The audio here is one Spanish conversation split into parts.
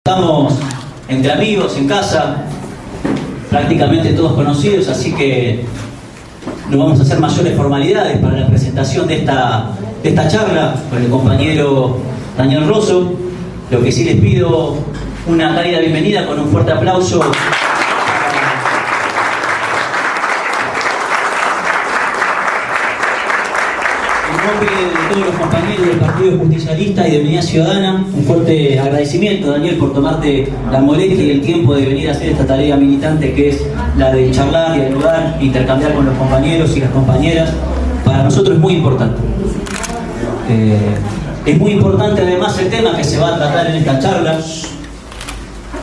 Estamos entre amigos, en casa, prácticamente todos conocidos, así que no vamos a hacer mayores formalidades para la presentación de esta charla con el compañero Daniel Rosso. Lo que sí les pido, una cálida bienvenida con un fuerte aplauso. En nombre de todos los compañeros del Partido Justicialista y de Unidad Ciudadana, un fuerte agradecimiento, Daniel, por tomarte la molestia y el tiempo de venir a hacer esta tarea militante que es la de charlar, dialogar, intercambiar con los compañeros y las compañeras. Para nosotros es muy importante. Es muy importante además el tema que se va a tratar en esta charla.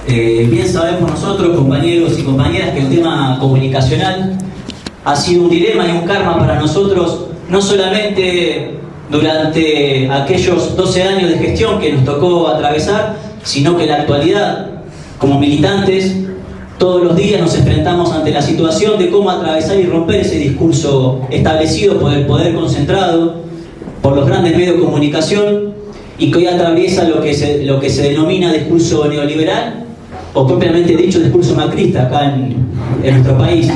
Bien sabemos nosotros, compañeros y compañeras, que el tema comunicacional ha sido un dilema y un karma para nosotros, no solamente durante aquellos 12 años de gestión que nos tocó atravesar, sino que en la actualidad, como militantes, todos los días nos enfrentamos ante la situación de cómo atravesar y romper ese discurso establecido por el poder concentrado, por los grandes medios de comunicación, y que hoy atraviesa lo que se denomina discurso neoliberal, o propiamente dicho discurso macrista acá en nuestro país.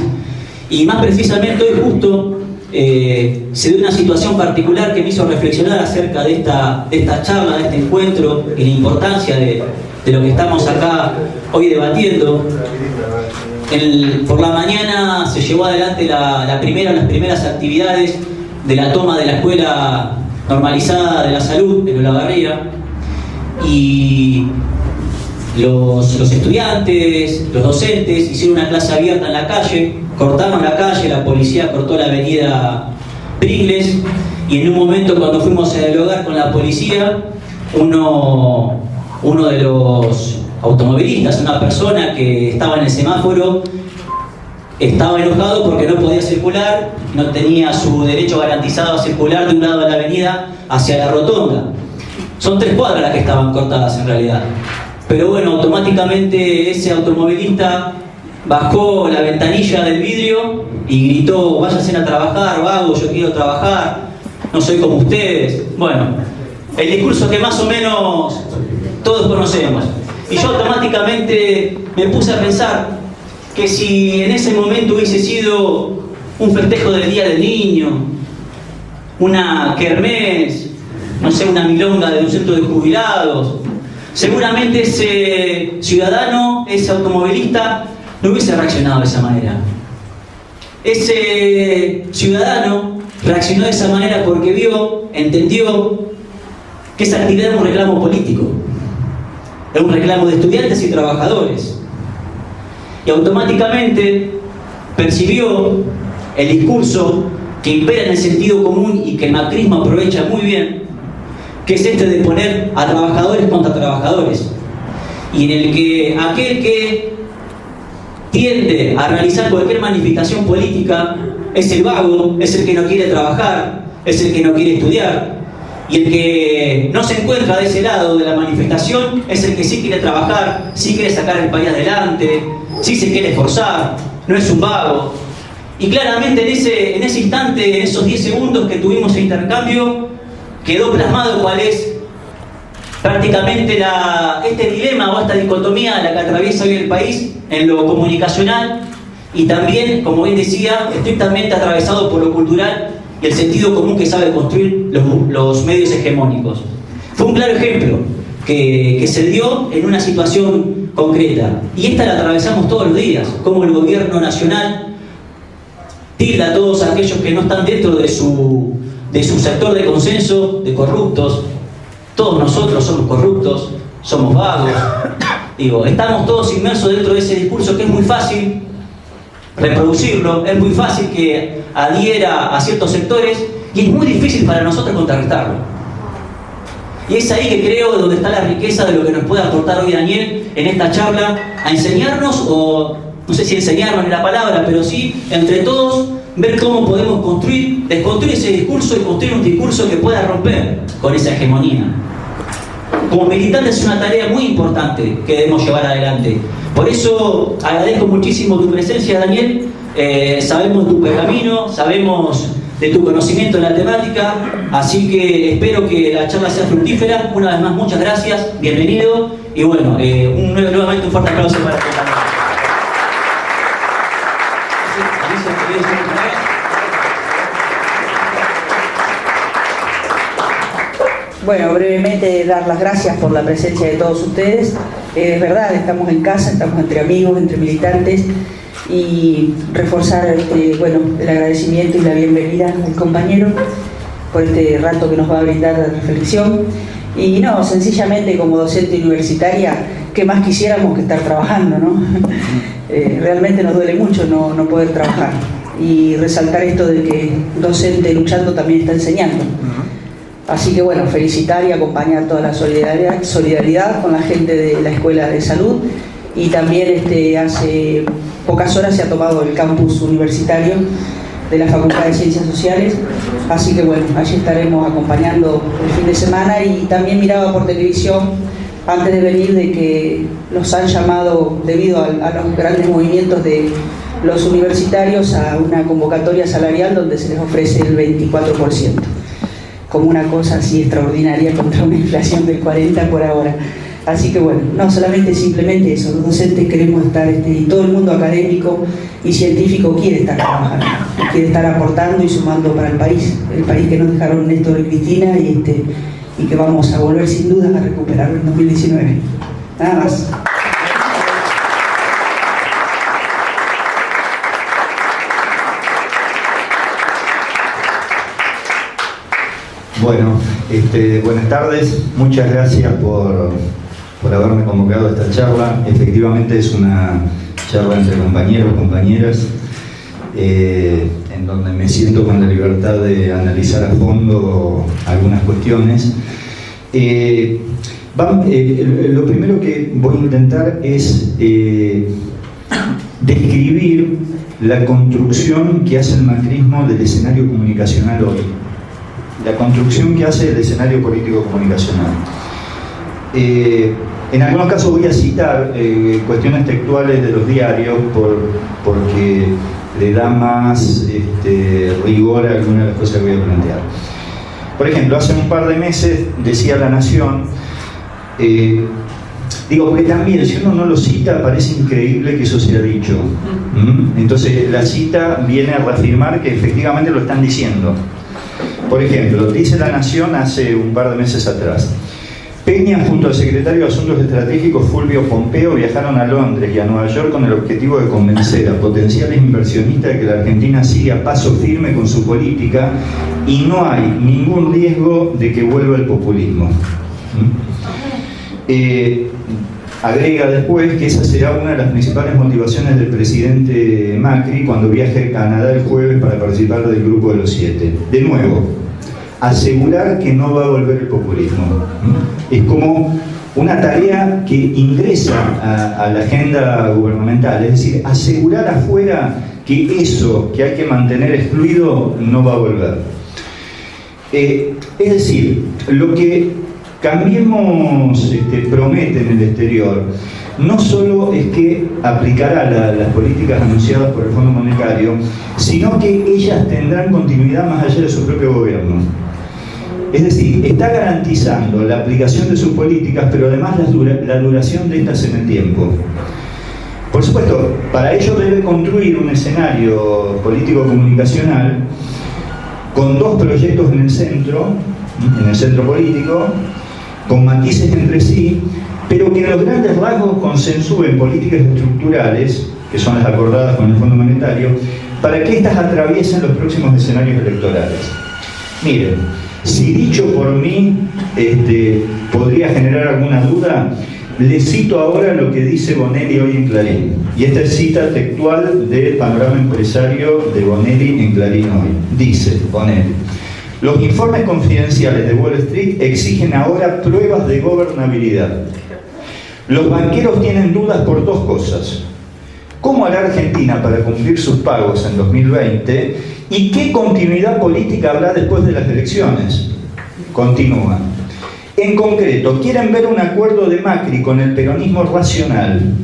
Y más precisamente hoy justo se dio una situación particular que me hizo reflexionar acerca de esta charla, de este encuentro y la importancia de lo que estamos acá hoy debatiendo. Por la mañana se llevó adelante las primeras actividades de la toma de la Escuela Normalizada de la Salud en Olavarría, y los estudiantes, los docentes hicieron una clase abierta en la calle, cortaron la calle, la policía cortó la avenida Pringles, y en un momento cuando fuimos a dialogar con la policía, uno de los automovilistas, una persona que estaba en el semáforo, estaba enojado porque no podía circular, no tenía su derecho garantizado a circular de un lado de la avenida hacia la rotonda. Son 3 cuadras las que estaban cortadas en realidad. Pero bueno, automáticamente ese automovilista bajó la ventanilla del vidrio y gritó: váyanse a trabajar, vago, yo quiero trabajar, no soy como ustedes. Bueno, el discurso que más o menos todos conocemos. Y yo automáticamente me puse a pensar que si en ese momento hubiese sido un festejo del Día del Niño, una kermés, no sé, una milonga de un centro de jubilados, seguramente ese ciudadano, ese automovilista, no hubiese reaccionado de esa manera. Ese ciudadano reaccionó de esa manera porque entendió que esa actividad es un reclamo político, es un reclamo de estudiantes y trabajadores. Y automáticamente percibió el discurso que impera en el sentido común y que el macrismo aprovecha muy bien, que es este de poner a trabajadores contra trabajadores, y en el que aquel que tiende a realizar cualquier manifestación política es el vago, es el que no quiere trabajar, es el que no quiere estudiar, y el que no se encuentra de ese lado de la manifestación es el que sí quiere trabajar, sí quiere sacar el país adelante, sí se quiere esforzar, no es un vago. Y claramente en ese instante, en esos 10 segundos que tuvimos el intercambio, quedó plasmado cuál es prácticamente este dilema o esta dicotomía a la que atraviesa hoy el país en lo comunicacional, y también, como bien decía, estrictamente atravesado por lo cultural y el sentido común que sabe construir los medios hegemónicos. Fue un claro ejemplo que se dio en una situación concreta, y esta la atravesamos todos los días, como el gobierno nacional tilda a todos aquellos que no están dentro de su sector de consenso de corruptos. Todos nosotros somos corruptos, somos vagos. Estamos todos inmersos dentro de ese discurso que es muy fácil reproducirlo, es muy fácil que adhiera a ciertos sectores, y es muy difícil para nosotros contrarrestarlo. Y es ahí que creo donde está la riqueza de lo que nos puede aportar hoy Daniel en esta charla, a enseñarnos, o no sé si enseñarnos es la palabra, pero sí, entre todos, ver cómo podemos desconstruir ese discurso y construir un discurso que pueda romper con esa hegemonía. Como militantes es una tarea muy importante que debemos llevar adelante. Por eso agradezco muchísimo tu presencia, Daniel. Sabemos tu pergamino, sabemos de tu conocimiento en la temática, así que espero que la charla sea fructífera. Una vez más, muchas gracias, bienvenido, y bueno, nuevamente un fuerte aplauso para ti. Bueno, brevemente dar las gracias por la presencia de todos ustedes. Es verdad, estamos en casa, estamos entre amigos, entre militantes, y reforzar bueno, el agradecimiento y la bienvenida al compañero por este rato que nos va a brindar de reflexión. Y no, sencillamente como docente universitaria, ¿qué más quisiéramos que estar trabajando, no? Realmente nos duele mucho no poder trabajar, y resaltar esto de que docente luchando también está enseñando. Así que bueno, felicitar y acompañar toda la solidaridad con la gente de la Escuela de Salud, y también hace pocas horas se ha tomado el campus universitario de la Facultad de Ciencias Sociales, así que bueno, allí estaremos acompañando el fin de semana. Y también miraba por televisión antes de venir de que los han llamado, debido a los grandes movimientos de los universitarios, a una convocatoria salarial donde se les ofrece el 24%. Como una cosa así extraordinaria contra una inflación del 40% por ahora. Así que bueno, no solamente simplemente eso, los docentes queremos estar, y todo el mundo académico y científico quiere estar trabajando, quiere estar aportando y sumando para el país que nos dejaron Néstor y Cristina, y que vamos a volver sin duda a recuperar en 2019. Nada más. Bueno, buenas tardes, muchas gracias por haberme convocado a esta charla. Efectivamente es una charla entre compañeros, compañeras, en donde me siento con la libertad de analizar a fondo algunas cuestiones. Lo primero que voy a intentar es describir la construcción que hace el macrismo del escenario comunicacional hoy. La construcción que hace el escenario político comunicacional. En algunos casos voy a citar cuestiones textuales de los diarios porque le da más rigor a algunas de las cosas que voy a plantear. Por ejemplo, hace un par de meses decía La Nación, porque también si uno no lo cita parece increíble que eso se ha dicho. Entonces la cita viene a reafirmar que efectivamente lo están diciendo. Por ejemplo, dice La Nación hace un par de meses atrás: Peña junto al secretario de Asuntos Estratégicos Fulvio Pompeo viajaron a Londres y a Nueva York con el objetivo de convencer a potenciales inversionistas de que la Argentina sigue a paso firme con su política y no hay ningún riesgo de que vuelva el populismo. Agrega después que esa será una de las principales motivaciones del presidente Macri cuando viaje a Canadá el jueves para participar del Grupo de los 7. De nuevo, asegurar que no va a volver el populismo. Es como una tarea que ingresa a la agenda gubernamental, es decir, asegurar afuera que eso que hay que mantener excluido no va a volver. Es decir, lo que Cambiemos promete en el exterior no solo es que aplicará las políticas anunciadas por el Fondo Monetario, sino que ellas tendrán continuidad más allá de su propio gobierno. Es decir, está garantizando la aplicación de sus políticas, pero además la duración de estas en el tiempo. Por supuesto, para ello debe construir un escenario político-comunicacional con dos proyectos en el centro político, con matices entre sí, pero que en los grandes rasgos consensúen políticas estructurales, que son las acordadas con el Fondo Monetario, para que éstas atraviesen los próximos escenarios electorales. Miren, si dicho por mí podría generar alguna duda, les cito ahora lo que dice Bonelli hoy en Clarín. Y esta es cita textual del panorama empresario de Bonelli en Clarín hoy. Dice Bonelli: los informes confidenciales de Wall Street exigen ahora pruebas de gobernabilidad. Los banqueros tienen dudas por dos cosas: ¿cómo hará Argentina para cumplir sus pagos en 2020? ¿Y qué continuidad política habrá después de las elecciones? Continúa. En concreto, quieren ver un acuerdo de Macri con el peronismo racional.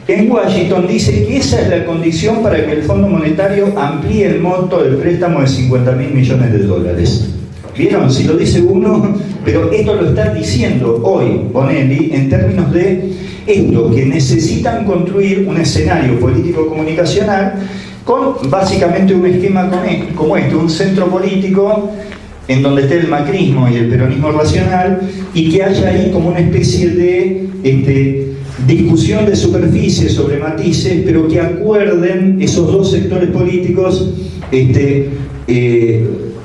en Washington dice que esa es la condición para que el Fondo Monetario amplíe el monto del préstamo de 50.000 millones de dólares. ¿Vieron? Si lo dice uno, pero esto lo está diciendo hoy Bonelli en términos de esto, que necesitan construir un escenario político-comunicacional con básicamente un esquema como este, un centro político en donde esté el macrismo y el peronismo racional, y que haya ahí como una especie de discusión de superficie sobre matices, pero que acuerden esos dos sectores políticos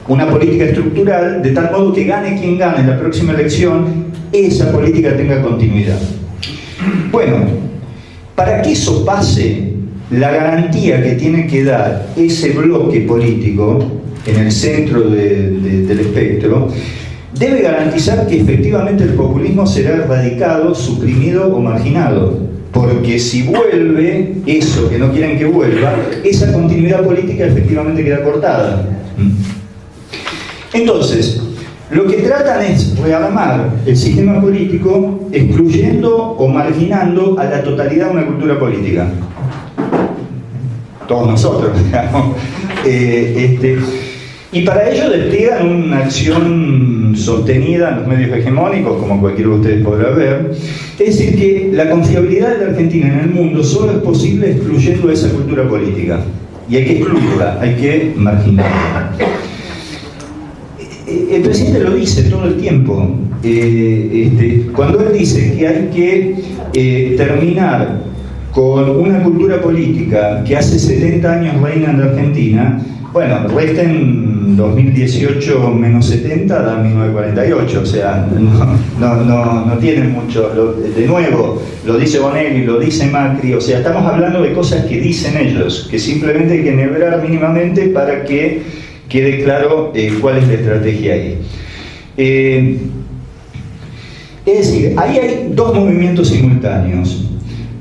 una política estructural, de tal modo que gane quien gane en la próxima elección, esa política tenga continuidad. Bueno, para que eso pase, la garantía que tiene que dar ese bloque político en el centro del espectro debe garantizar que efectivamente el populismo será erradicado, suprimido o marginado, porque si vuelve eso que no quieren que vuelva, esa continuidad política efectivamente queda cortada. Entonces, lo que tratan es rearmar el sistema político excluyendo o marginando a la totalidad de una cultura política. Todos nosotros, digamos. Y para ello despliegan una acción sostenida en los medios hegemónicos, como cualquiera de ustedes podrá ver. Es decir, que la confiabilidad de la Argentina en el mundo solo es posible excluyendo a esa cultura política. Y hay que excluirla, hay que marginarla. El presidente lo dice todo el tiempo. Cuando él dice que hay que terminar con una cultura política que hace 70 años reina en la Argentina, bueno, resten 2018 menos 70 da 1948, o sea, no tienen mucho. De nuevo, lo dice Bonelli, lo dice Macri, o sea, estamos hablando de cosas que dicen ellos, que simplemente hay que enhebrar mínimamente para que quede claro cuál es la estrategia ahí. Es decir, ahí hay dos movimientos simultáneos.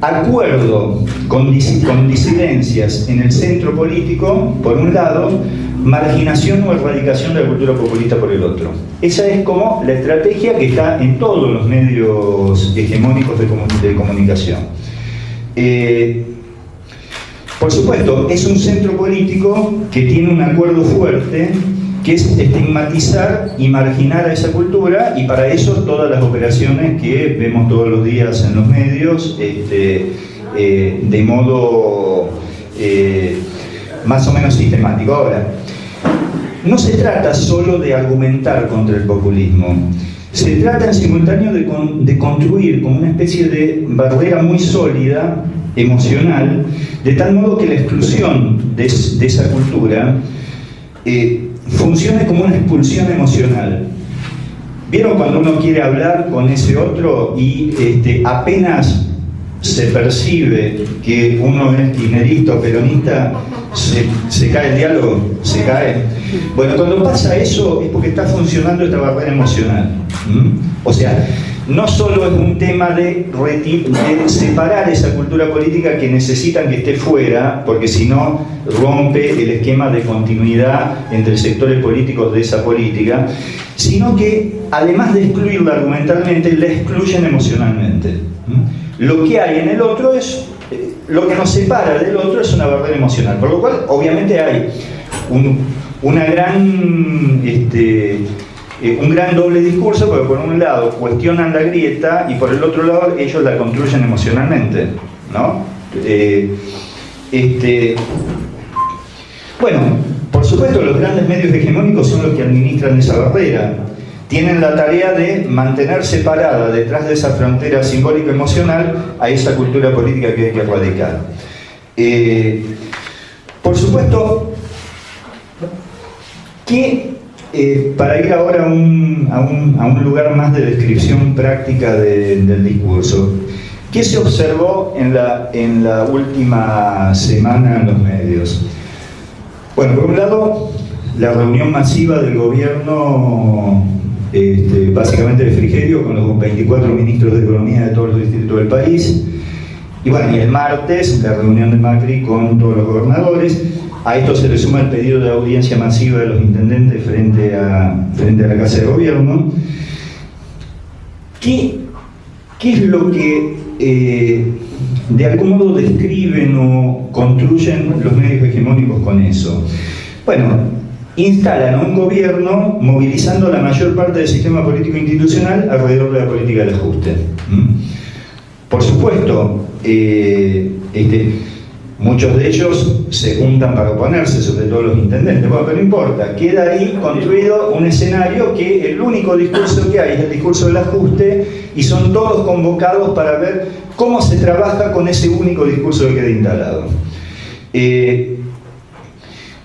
Acuerdo con disidencias en el centro político, por un lado, marginación o erradicación de la cultura populista por el otro. Esa es como la estrategia que está en todos los medios hegemónicos de comunicación. Por supuesto, es un centro político que tiene un acuerdo fuerte, que es estigmatizar y marginar a esa cultura, y para eso todas las operaciones que vemos todos los días en los medios, de modo más o menos sistemático. Ahora, no se trata solo de argumentar contra el populismo, se trata en simultáneo de construir como una especie de barrera muy sólida, emocional, de tal modo que la exclusión de esa cultura funcione como una expulsión emocional. ¿Vieron cuando uno quiere hablar con ese otro y apenas se percibe que uno es kirchnerista o peronista, se cae el diálogo? ¿Se cae? Bueno, cuando pasa eso es porque está funcionando esta barrera emocional. O sea, no solo es un tema de separar esa cultura política que necesitan que esté fuera, porque si no rompe el esquema de continuidad entre sectores políticos de esa política, sino que además de excluirla argumentalmente, la excluyen emocionalmente. Lo que hay en el otro es, lo que nos separa del otro es una barrera emocional, por lo cual obviamente hay un gran doble discurso, porque por un lado cuestionan la grieta y por el otro lado ellos la construyen emocionalmente, ¿no? Bueno, por supuesto los grandes medios hegemónicos son los que administran esa barrera. Tienen la tarea de mantener separada detrás de esa frontera simbólico-emocional a esa cultura política que hay que erradicar. Por supuesto que para ir ahora a un lugar más de descripción práctica del discurso, ¿qué se observó en la última semana en los medios? Bueno, por un lado, la reunión masiva del gobierno, básicamente de Frigerio, con los 24 ministros de Economía de todos los distritos del país, y bueno, y el martes, la reunión de Macri con todos los gobernadores. A esto se le suma el pedido de audiencia masiva de los intendentes frente a la Casa de Gobierno. ¿Qué ¿qué es lo que de algún modo describen o construyen los medios hegemónicos con eso? Bueno, instalan a un gobierno movilizando la mayor parte del sistema político institucional alrededor de la política del ajuste. Por supuesto, muchos de ellos se juntan para oponerse, sobre todo los intendentes. Bueno, pero no importa, queda ahí construido un escenario que el único discurso que hay es el discurso del ajuste, y son todos convocados para ver cómo se trabaja con ese único discurso que queda instalado.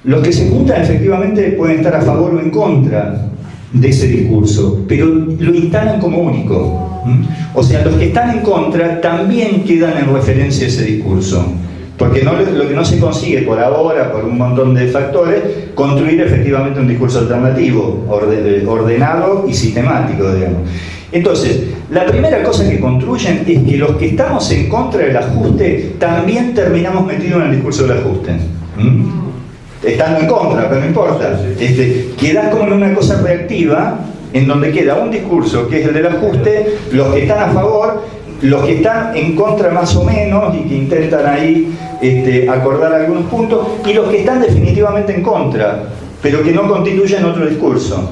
Los que se juntan efectivamente pueden estar a favor o en contra de ese discurso, pero lo instalan como único. O sea, los que están en contra también quedan en referencia a ese discurso, porque lo que no se consigue por ahora, por un montón de factores, construir efectivamente un discurso alternativo, ordenado y sistemático, digamos. Entonces, la primera cosa que construyen es que los que estamos en contra del ajuste también terminamos metidos en el discurso del ajuste. Estando en contra, pero no importa. Quedás como en una cosa reactiva, en donde queda un discurso que es el del ajuste, los que están a favor, los que están en contra más o menos y que intentan ahí acordar algunos puntos, y los que están definitivamente en contra, pero que no constituyen otro discurso.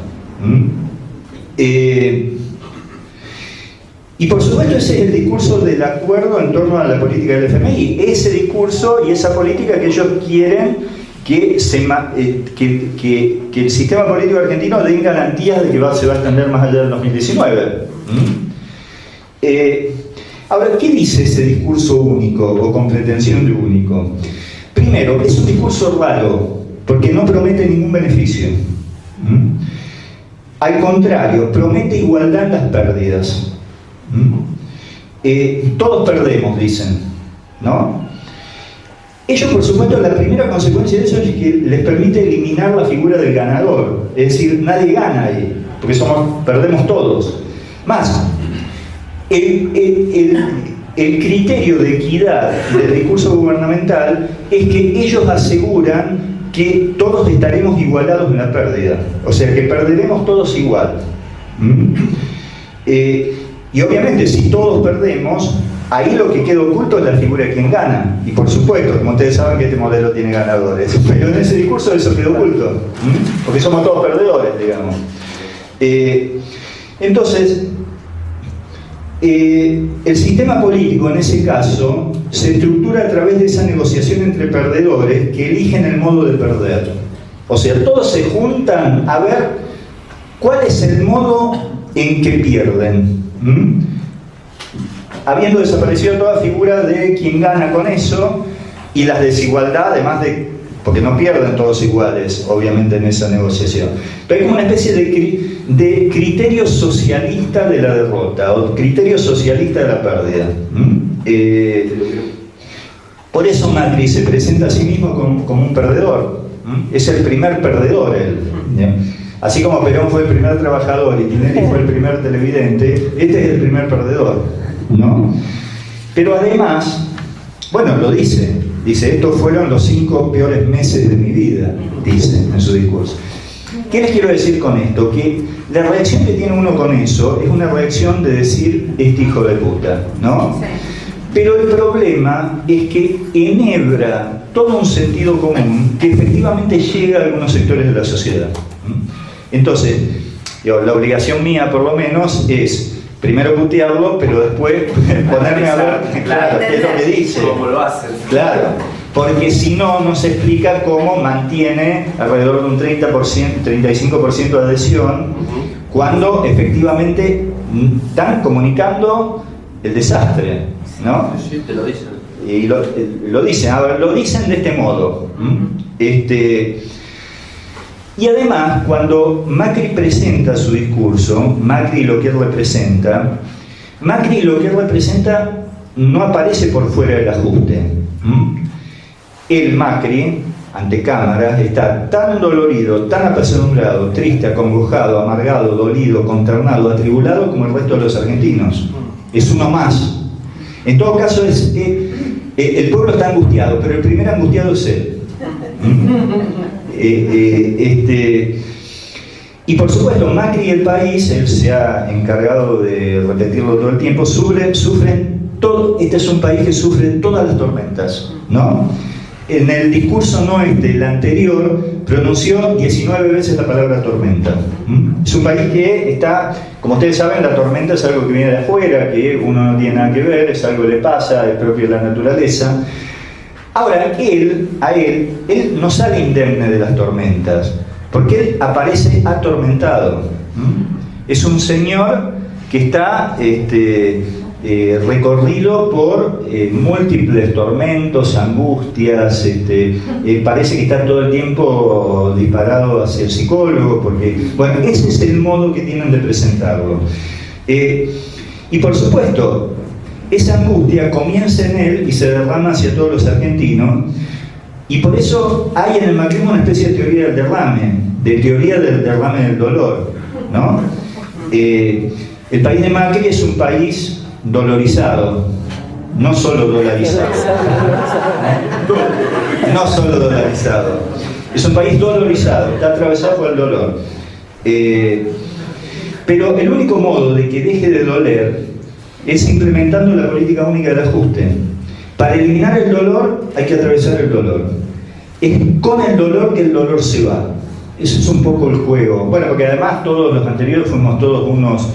Y por supuesto ese es el discurso del acuerdo en torno a la política del FMI, ese discurso y esa política que ellos quieren que el sistema político argentino dé garantías de que se va a extender más allá del 2019. Ahora, ¿qué dice ese discurso único o con pretensión de único? Primero, es un discurso raro, porque no promete ningún beneficio. Al contrario, promete igualdad en las pérdidas. Todos perdemos, dicen, ¿no? Ellos, por supuesto, la primera consecuencia de eso es que les permite eliminar la figura del ganador. Es decir, nadie gana ahí, porque perdemos todos. Más, el criterio de equidad del discurso gubernamental es que ellos aseguran que todos estaremos igualados en la pérdida. O sea, que perderemos todos igual. Y obviamente, si todos perdemos, ahí lo que queda oculto es la figura de quien gana. Y por supuesto, como ustedes saben que este modelo tiene ganadores, pero en ese discurso eso queda oculto, porque somos todos perdedores, digamos. Entonces, el sistema político en ese caso se estructura a través de esa negociación entre perdedores que eligen el modo de perder. O sea, todos se juntan a ver cuál es el modo en que pierden. Habiendo desaparecido toda figura de quien gana con eso, y las desigualdades, además de, porque no pierden todos iguales, obviamente, en esa negociación. Pero hay como una especie de criterio socialista de la derrota, o criterio socialista de la pérdida. Por eso Macri se presenta a sí mismo como un perdedor. Es el primer perdedor él. Así como Perón fue el primer trabajador y Tinelli fue el primer televidente, este es el primer perdedor, ¿no? Pero además, bueno, lo dice, estos fueron los 5 peores meses de mi vida, dice en su discurso. ¿Qué les quiero decir con esto? Que la reacción que tiene uno con eso es una reacción de decir, este hijo de puta, ¿no? Sí. Pero el problema es que enhebra todo un sentido común que efectivamente llega a algunos sectores de la sociedad. Entonces, la obligación mía, por lo menos, es primero putearlo, pero después ponerme a ver, claro, qué es lo que dice. ¿Cómo lo hacen? Claro, porque si no, no se explica cómo mantiene alrededor de un 35% de adhesión, cuando efectivamente están comunicando el desastre, ¿no? Sí, te lo dicen. Y lo dicen, a ver, lo dicen de este modo. Y además, cuando Macri presenta su discurso, Macri lo que él representa no aparece por fuera del ajuste. El Macri, ante cámaras, está tan dolorido, tan apesadumbrado, triste, acongojado, amargado, dolido, consternado, atribulado como el resto de los argentinos. Es uno más. En todo caso, el pueblo está angustiado, pero el primer angustiado es él. Y por supuesto, Macri y el país, él se ha encargado de repetirlo todo el tiempo, sufren todo, este es un país que sufre todas las tormentas, ¿no? En el discurso el anterior, pronunció 19 veces la palabra tormenta. Es un país que está, como ustedes saben, la tormenta es algo que viene de afuera, que uno no tiene nada que ver, es algo que le pasa, es propio de la naturaleza. Ahora, él no sale indemne de las tormentas, porque él aparece atormentado. Es un señor que está recorrido por múltiples tormentos, angustias, parece que está todo el tiempo disparado hacia el psicólogo, porque, bueno, ese es el modo que tienen de presentarlo. Y por supuesto, esa angustia comienza en él y se derrama hacia todos los argentinos, y por eso hay en el macrismo una especie de teoría del derrame del dolor, ¿no? El país de Macri es un país dolorizado, no solo dolarizado. No solo dolarizado. Es un país dolorizado, está atravesado por el dolor. Pero el único modo de que deje de doler es implementando la política única del ajuste. Para eliminar el dolor hay que atravesar el dolor. Es con el dolor que el dolor se va. Eso es un poco el juego. Bueno, porque además todos los anteriores fuimos todos unos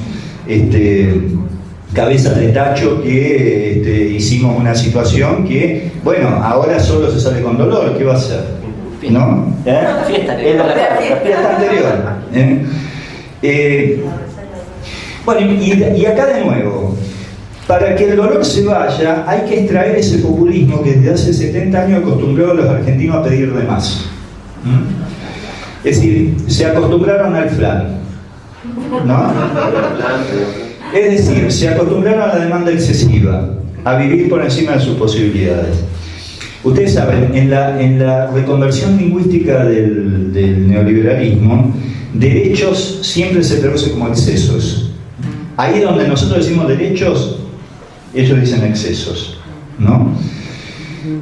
cabezas de tacho que hicimos una situación que, bueno, ahora solo se sale con dolor, ¿qué va a hacer? ¿No? La fiesta anterior. Bueno, y acá de nuevo, para que el dolor se vaya, hay que extraer ese populismo que desde hace 70 años acostumbró a los argentinos a pedir de más. Es decir, se acostumbraron al flan, ¿no? Es decir, se acostumbraron a la demanda excesiva, a vivir por encima de sus posibilidades. Ustedes saben, en la reconversión lingüística del neoliberalismo, derechos siempre se traduce como excesos. Ahí donde nosotros decimos derechos, ellos dicen excesos, ¿no?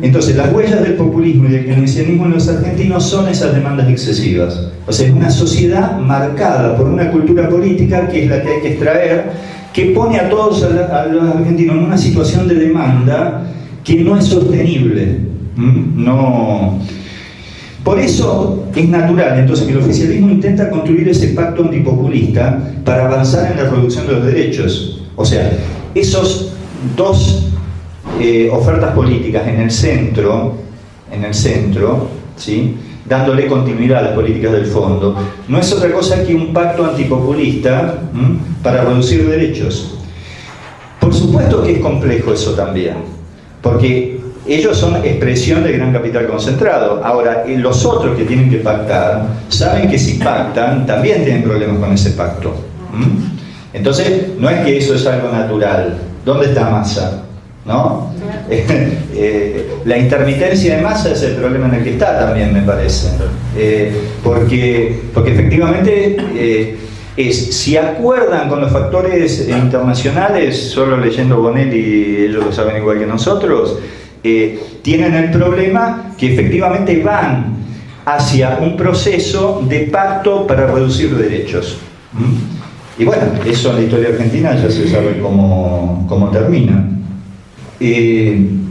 Entonces, las huellas del populismo y del keynesianismo en los argentinos son esas demandas excesivas. O sea, es una sociedad marcada por una cultura política que es la que hay que extraer, que pone a todos a los argentinos en una situación de demanda que no es sostenible. No. Por eso es natural entonces que el oficialismo intenta construir ese pacto antipopulista para avanzar en la reducción de los derechos. O sea, esos dos ofertas políticas en el centro, ¿sí?, dándole continuidad a las políticas del fondo, no es otra cosa que un pacto antipopulista para reducir derechos. Por supuesto que es complejo eso también, porque ellos son expresión del gran capital concentrado. Ahora, los otros que tienen que pactar, saben que si pactan, también tienen problemas con ese pacto. Entonces, no es que eso es algo natural. ¿Dónde está Massa? ¿No? La intermitencia de Massa es el problema en el que está también, me parece. Porque efectivamente si acuerdan con los factores internacionales, solo leyendo Bonelli, ellos lo saben igual que nosotros, tienen el problema que efectivamente van hacia un proceso de pacto para reducir derechos. Y bueno, eso en la historia argentina ya se sabe cómo termina. En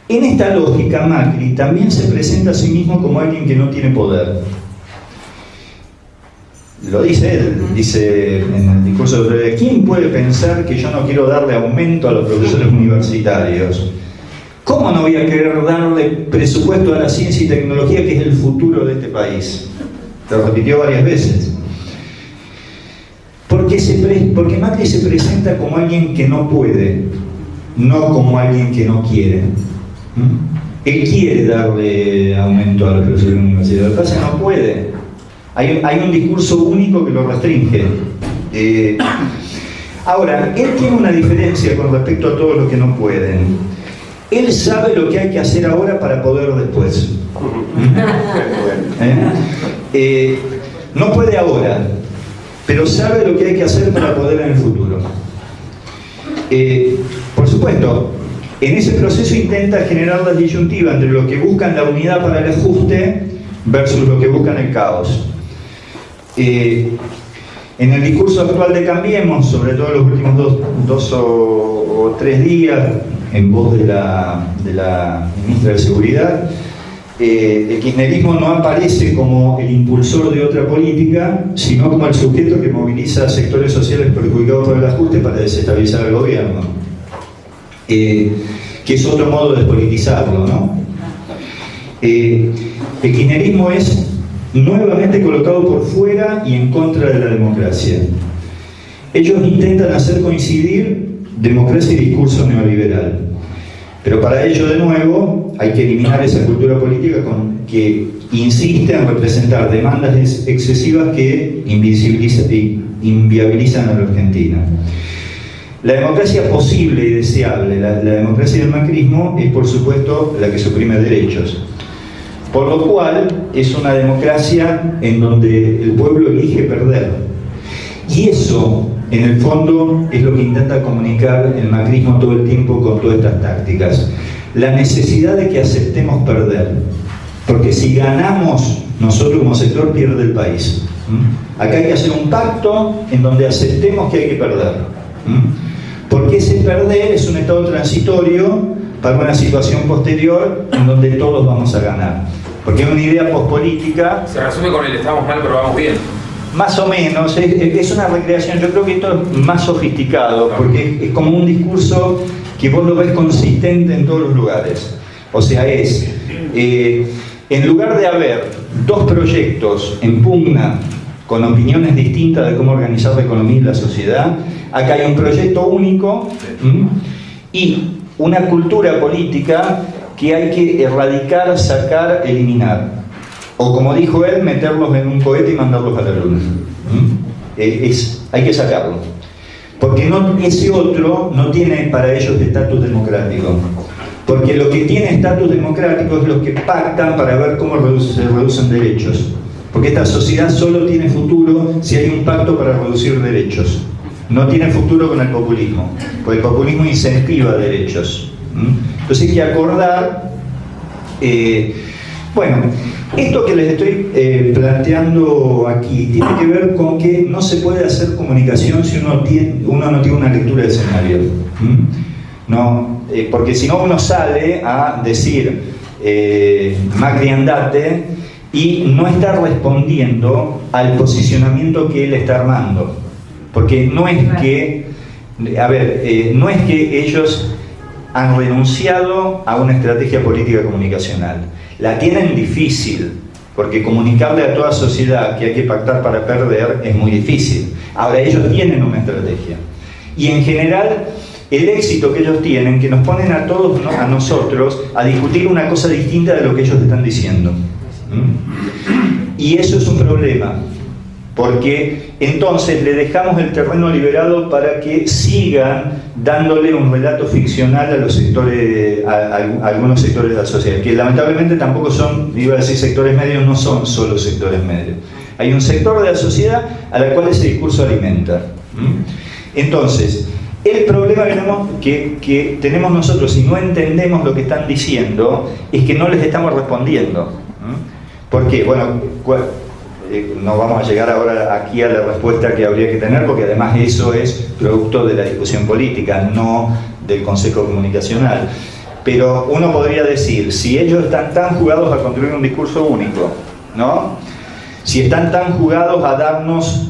esta lógica, Macri también se presenta a sí mismo como alguien que no tiene poder. Lo dice él, dice en el discurso de ¿quién puede pensar que yo no quiero darle aumento a los profesores universitarios? ¿Cómo no voy a querer darle presupuesto a la ciencia y tecnología, que es el futuro de este país? Lo repitió varias veces. Porque Macri se presenta como alguien que no puede, no como alguien que no quiere. Él quiere darle aumento a los profesores universitarios, lo que pasa es que no puede. Hay un discurso único que lo restringe. Ahora, él tiene una diferencia con respecto a todos los que no pueden. Él sabe lo que hay que hacer ahora para poder después. No puede ahora, pero sabe lo que hay que hacer para poder en el futuro. Por supuesto, en ese proceso intenta generar la disyuntiva entre los que buscan la unidad para el ajuste versus los que buscan el caos. En el discurso actual de Cambiemos, sobre todo los últimos dos o tres días, en voz de la ministra de Seguridad, el kirchnerismo no aparece como el impulsor de otra política, sino como el sujeto que moviliza sectores sociales perjudicados por el ajuste para desestabilizar el gobierno, que es otro modo de despolitizarlo, ¿no? El kirchnerismo es nuevamente colocado por fuera y en contra de la democracia. Ellos intentan hacer coincidir democracia y discurso neoliberal, pero para ello, de nuevo, hay que eliminar esa cultura política que insiste en representar demandas excesivas que inviabilizan a la Argentina. La democracia posible y deseable, la democracia del macrismo, es por supuesto la que suprime derechos. Por lo cual es una democracia en donde el pueblo elige perder. Y eso, en el fondo, es lo que intenta comunicar el macrismo todo el tiempo con todas estas tácticas. La necesidad de que aceptemos perder. Porque si ganamos, nosotros como sector pierde el país. Acá hay que hacer un pacto en donde aceptemos que hay que perder. Porque ese perder es un estado transitorio para una situación posterior en donde todos vamos a ganar. Porque es una idea pospolítica. Se resume con el estamos mal pero vamos bien. Más o menos, es una recreación. Yo creo que esto es más sofisticado, porque es como un discurso que vos lo ves consistente en todos los lugares. O sea, en lugar de haber dos proyectos en pugna con opiniones distintas de cómo organizar la economía y la sociedad, acá hay un proyecto único y una cultura política que hay que erradicar, sacar, eliminar. O como dijo él, meterlos en un cohete y mandarlos a la luna. Hay que sacarlo. Porque ese otro no tiene para ellos estatus democrático. Porque lo que tiene estatus democrático es los que pactan para ver cómo se reducen derechos. Porque esta sociedad solo tiene futuro si hay un pacto para reducir derechos. No tiene futuro con el populismo. Porque el populismo incentiva derechos. Entonces hay que acordar. Bueno, esto que les estoy planteando aquí tiene que ver con que no se puede hacer comunicación si uno no tiene una lectura de escenario. No, porque si no uno sale a decir Macri andate y no está respondiendo al posicionamiento que él está armando. Porque no es que, no es que ellos han renunciado a una estrategia política comunicacional. La tienen difícil, porque comunicarle a toda sociedad que hay que pactar para perder es muy difícil. Ahora ellos tienen una estrategia. Y en general, el éxito que ellos tienen, que nos ponen a todos, ¿no?, a nosotros, a discutir una cosa distinta de lo que ellos están diciendo. Y eso es un problema, porque entonces le dejamos el terreno liberado para que sigan dándole un relato ficcional a los sectores, a algunos sectores de la sociedad, que lamentablemente tampoco son, iba a decir sectores medios, no son solo sectores medios. Hay un sector de la sociedad a la cual ese discurso alimenta. Entonces, el problema que tenemos nosotros, si no entendemos lo que están diciendo, es que no les estamos respondiendo. ¿Por qué? Bueno, no vamos a llegar ahora aquí a la respuesta que habría que tener, porque además eso es producto de la discusión política, no del Consejo Comunicacional. Pero uno podría decir, si ellos están tan jugados a construir un discurso único, ¿no?, si están tan jugados a darnos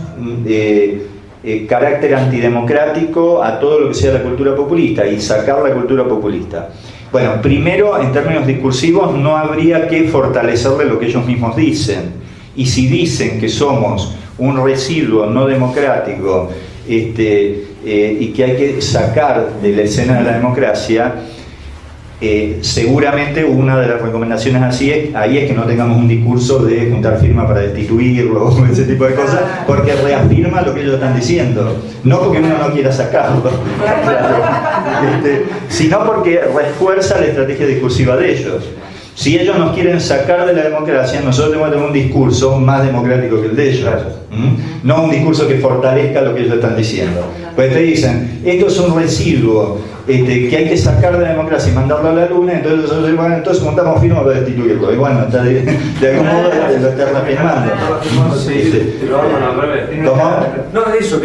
carácter antidemocrático a todo lo que sea la cultura populista y sacar la cultura populista. Bueno, primero, en términos discursivos, no habría que fortalecerle lo que ellos mismos dicen. Y si dicen que somos un residuo no democrático y que hay que sacar de la escena de la democracia, seguramente una de las recomendaciones ahí es que no tengamos un discurso de juntar firmas para destituirlo o ese tipo de cosas, porque reafirma lo que ellos están diciendo, no porque uno no quiera sacarlo, sino porque refuerza la estrategia discursiva de ellos. Si ellos nos quieren sacar de la democracia, nosotros tenemos que tener un discurso más democrático que el de ellos. No un discurso que fortalezca lo que ellos están diciendo. Pues te dicen, esto es un residuo que hay que sacar de la democracia y mandarlo a la luna, entonces nosotros bueno, entonces montamos firma para destituirlo. Y bueno, está de algún modo lo está reafirmando. Que lo arman al revés. ¿Cómo? No, eso,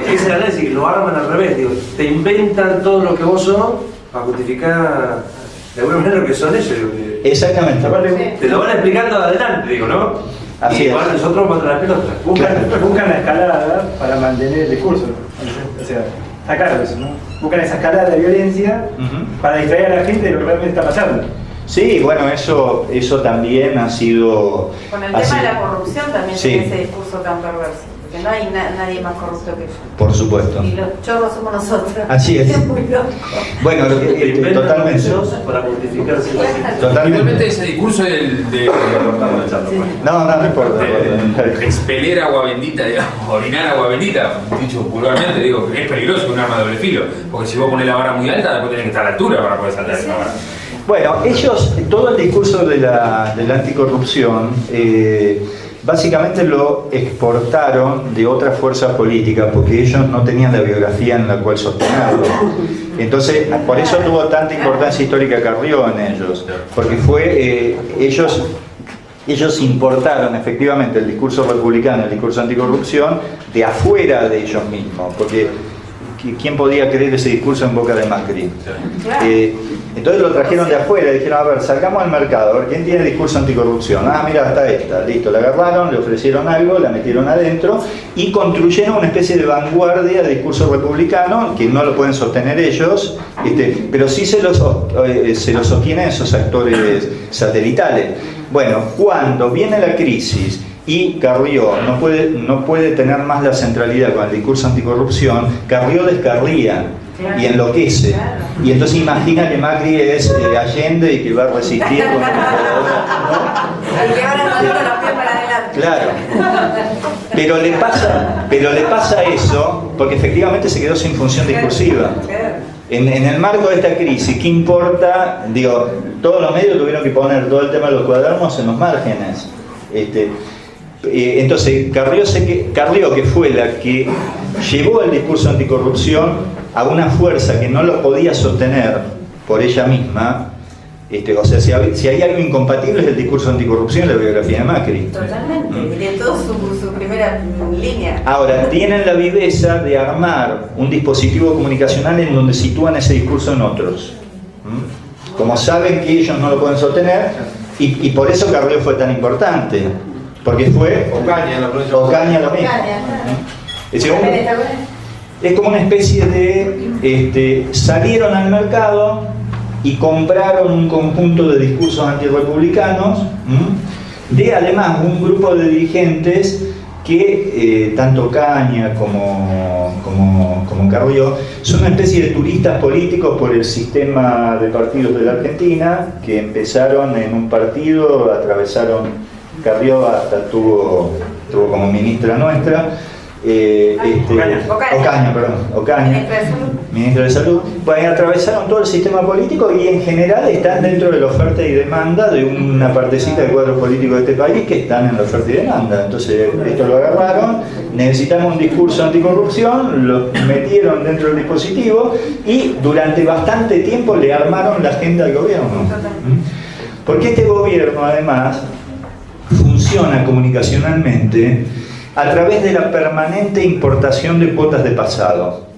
ese análisis que lo arman al revés, digo, te inventan todo lo que vos sos para justificar de alguna manera lo que son ellos. Exactamente. Te lo van explicando adelante, digo, ¿no? Así y es. ahora nosotros contra la pelota. Buscan la escalada para mantener el discurso. O sea, está claro eso, ¿no? Buscan esa escalada de violencia para distraer a la gente de lo que realmente está pasando. Sí, bueno, eso también ha sido... Con el tema de la corrupción también sí. tiene ese discurso tan perverso, porque no hay nadie más corrupto que ellos. Por supuesto. Y los chorros somos nosotros. Así es. Es muy loco. Bueno, totalmente. Para justificarse. Totalmente. Igualmente ese discurso de No importa. expeler agua bendita, digamos, orinar agua bendita, dicho vulgarmente, digo, es peligroso, un arma de doble filo, porque si vos pones la vara muy alta, después tenés que estar a la altura para poder saltar esa vara. Bueno, ellos, todo el discurso de la anticorrupción, básicamente lo exportaron de otras fuerzas políticas, porque ellos no tenían la biografía en la cual sostenerlo. Entonces, por eso tuvo tanta importancia histórica Carrió en ellos, porque fue, ellos importaron efectivamente el discurso republicano, el discurso anticorrupción, de afuera de ellos mismos, porque ¿quién podía creer ese discurso en boca de Macri? Entonces lo trajeron de afuera y dijeron, a ver, salgamos al mercado, a ver, ¿quién tiene discurso anticorrupción? Ah, mira, está esta, listo, la agarraron, le ofrecieron algo, la metieron adentro y construyeron una especie de vanguardia de discurso republicano, que no lo pueden sostener ellos, pero sí se lo sostienen esos actores satelitales. Bueno, cuando viene la crisis y Carrió no puede tener más la centralidad con el discurso anticorrupción, Carrió descarría y enloquece. Y entonces imagina que Macri es Allende y que va a resistir con El que ahora está con los pies para adelante. Claro. Pero le pasa eso porque efectivamente se quedó sin función discursiva. En el marco de esta crisis, ¿qué importa? Digo, todos los medios tuvieron que poner todo el tema de los cuadernos en los márgenes. Entonces, Carrió, que fue la que llevó el discurso anticorrupción a una fuerza que no lo podía sostener por ella misma, o sea, si hay algo incompatible es el discurso anticorrupción y la biografía de Macri. Totalmente, y de todo su primera línea. Ahora, tienen la viveza de armar un dispositivo comunicacional en donde sitúan ese discurso en otros. Como saben que ellos no lo pueden sostener, y por eso Carrió fue tan importante. Porque fue Ocaña, la provincia. Ocaña lo mismo. Es como una especie de salieron al mercado y compraron un conjunto de discursos antirrepublicanos de además un grupo de dirigentes que tanto Ocaña como Carrió son una especie de turistas políticos por el sistema de partidos de la Argentina, que empezaron en un partido, atravesaron. Carrió hasta tuvo como ministra nuestra, Ocaña, ministra de Salud. Bueno, atravesaron todo el sistema político y en general están dentro de la oferta y demanda de una partecita de cuadros políticos de este país que están en la oferta y demanda. Entonces, esto lo agarraron, necesitamos un discurso anticorrupción, lo metieron dentro del dispositivo y durante bastante tiempo le armaron la agenda al gobierno. Porque este gobierno, además, funciona comunicacionalmente a través de la permanente importación de cuotas de pasado.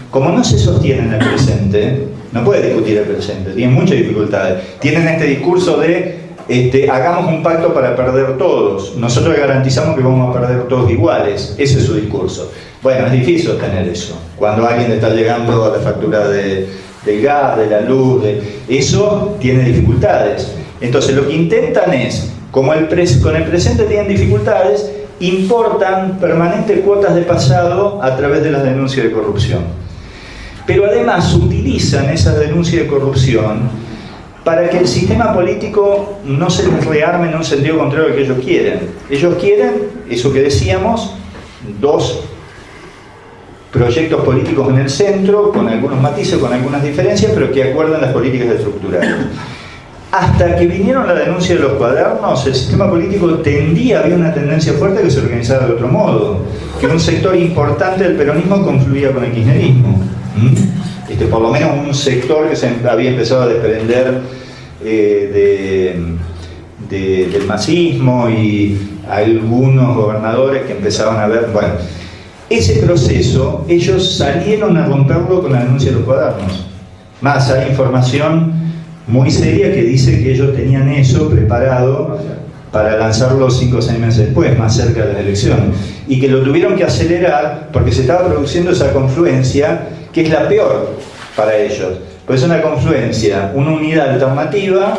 Como no se sostiene en el presente, no puede discutir el presente, tiene muchas dificultades. Tienen este discurso de hagamos un pacto para perder todos, nosotros garantizamos que vamos a perder todos iguales, ese es su discurso. Bueno, es difícil sostener eso, cuando a alguien le está llegando a la factura del gas, de la luz, eso tiene dificultades. Entonces lo que intentan es, como con el presente tienen dificultades, importan permanentes cuotas de pasado a través de las denuncias de corrupción. Pero además utilizan esas denuncias de corrupción para que el sistema político no se les rearme en un sentido contrario al que ellos quieren. Ellos quieren, eso que decíamos, dos proyectos políticos en el centro, con algunos matices, con algunas diferencias, pero que acuerdan las políticas estructurales. hasta que vinieron la denuncia de los cuadernos, el sistema político había una tendencia fuerte que se organizaba de otro modo, que un sector importante del peronismo confluía con el kirchnerismo. Por lo menos un sector que se había empezado a desprender del masismo, y algunos gobernadores que empezaban a ver, bueno, ese proceso ellos salieron a romperlo con la denuncia de los cuadernos. Más hay información muy seria que dice que ellos tenían eso preparado para lanzarlo 5 o 6 meses después, más cerca de las elecciones, y que lo tuvieron que acelerar porque se estaba produciendo esa confluencia que es la peor para ellos, pues es una confluencia, una unidad alternativa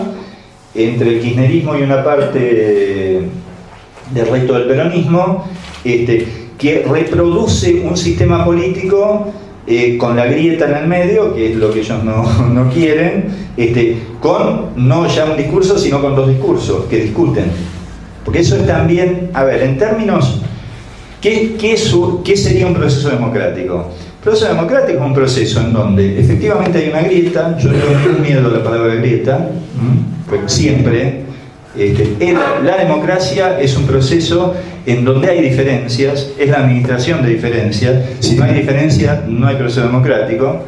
entre el kirchnerismo y una parte del resto del peronismo, que reproduce un sistema político con la grieta en el medio, que es lo que ellos no quieren, con no ya un discurso, sino con 2 discursos que discuten. Porque eso es también, a ver, en términos, ¿qué sería un proceso democrático? El proceso democrático es un proceso en donde efectivamente hay una grieta. Yo le tengo miedo a la palabra grieta, porque siempre la democracia es un proceso en donde hay diferencias, es la administración de diferencias. Si no hay diferencias, no hay proceso democrático.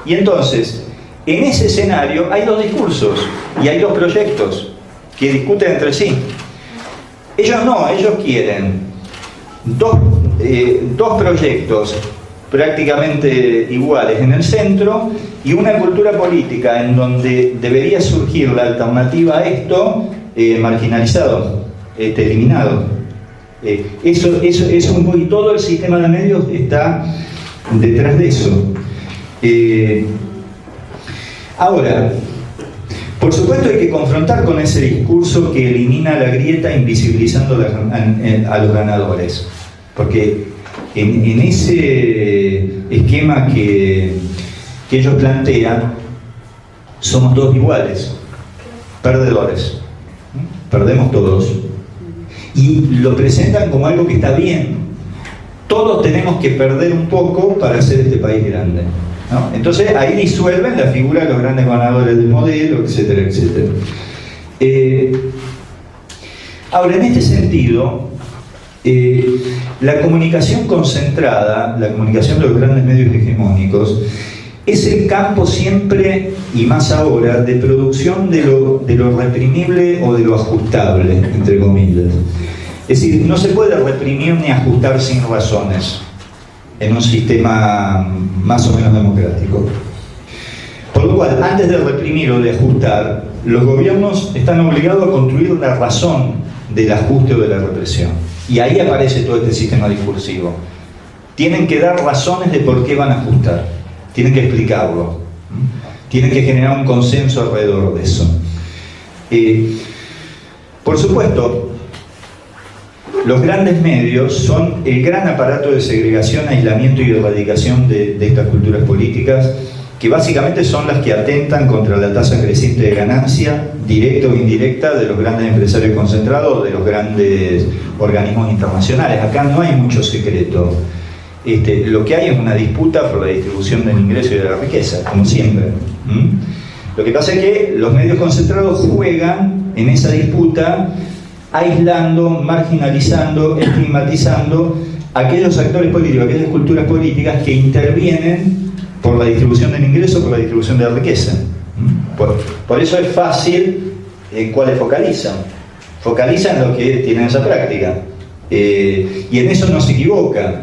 Y entonces, en ese escenario hay 2 discursos y hay 2 proyectos que discuten entre sí. Ellos no, ellos quieren dos proyectos prácticamente iguales en el centro y una cultura política en donde debería surgir la alternativa a esto, marginalizado, eliminado. Eso un poco, y todo el sistema de medios está detrás de eso. Ahora, por supuesto hay que confrontar con ese discurso que elimina la grieta invisibilizando a los ganadores, porque en ese esquema que ellos plantean somos todos iguales, perdedores, perdemos todos, y lo presentan como algo que está bien. Todos tenemos que perder un poco para hacer este país grande, ¿no? Entonces ahí disuelven la figura de los grandes ganadores del modelo, etcétera, etcétera. Ahora, en este sentido, la comunicación concentrada, la comunicación de los grandes medios hegemónicos, es el campo siempre, y más ahora, de producción de lo reprimible o de lo ajustable, entre comillas. Es decir, no se puede reprimir ni ajustar sin razones en un sistema más o menos democrático. Por lo cual, antes de reprimir o de ajustar, los gobiernos están obligados a construir la razón del ajuste o de la represión. Y ahí aparece todo este sistema discursivo. Tienen que dar razones de por qué van a ajustar. Tienen que explicarlo. Tienen que generar un consenso alrededor de eso. Por supuesto, los grandes medios son el gran aparato de segregación, aislamiento y erradicación de estas culturas políticas, que básicamente son las que atentan contra la tasa creciente de ganancia, directa o indirecta, de los grandes empresarios concentrados o de los grandes organismos internacionales. Acá no hay mucho secreto. Lo que hay es una disputa por la distribución del ingreso y de la riqueza, como siempre. Lo que pasa es que los medios concentrados juegan en esa disputa, aislando, marginalizando, estigmatizando a aquellos actores políticos, aquellas culturas políticas que intervienen por la distribución del ingreso, por la distribución de la riqueza. Por eso es fácil en cuáles focalizan. Focalizan los que tienen esa práctica. Y en eso no se equivoca.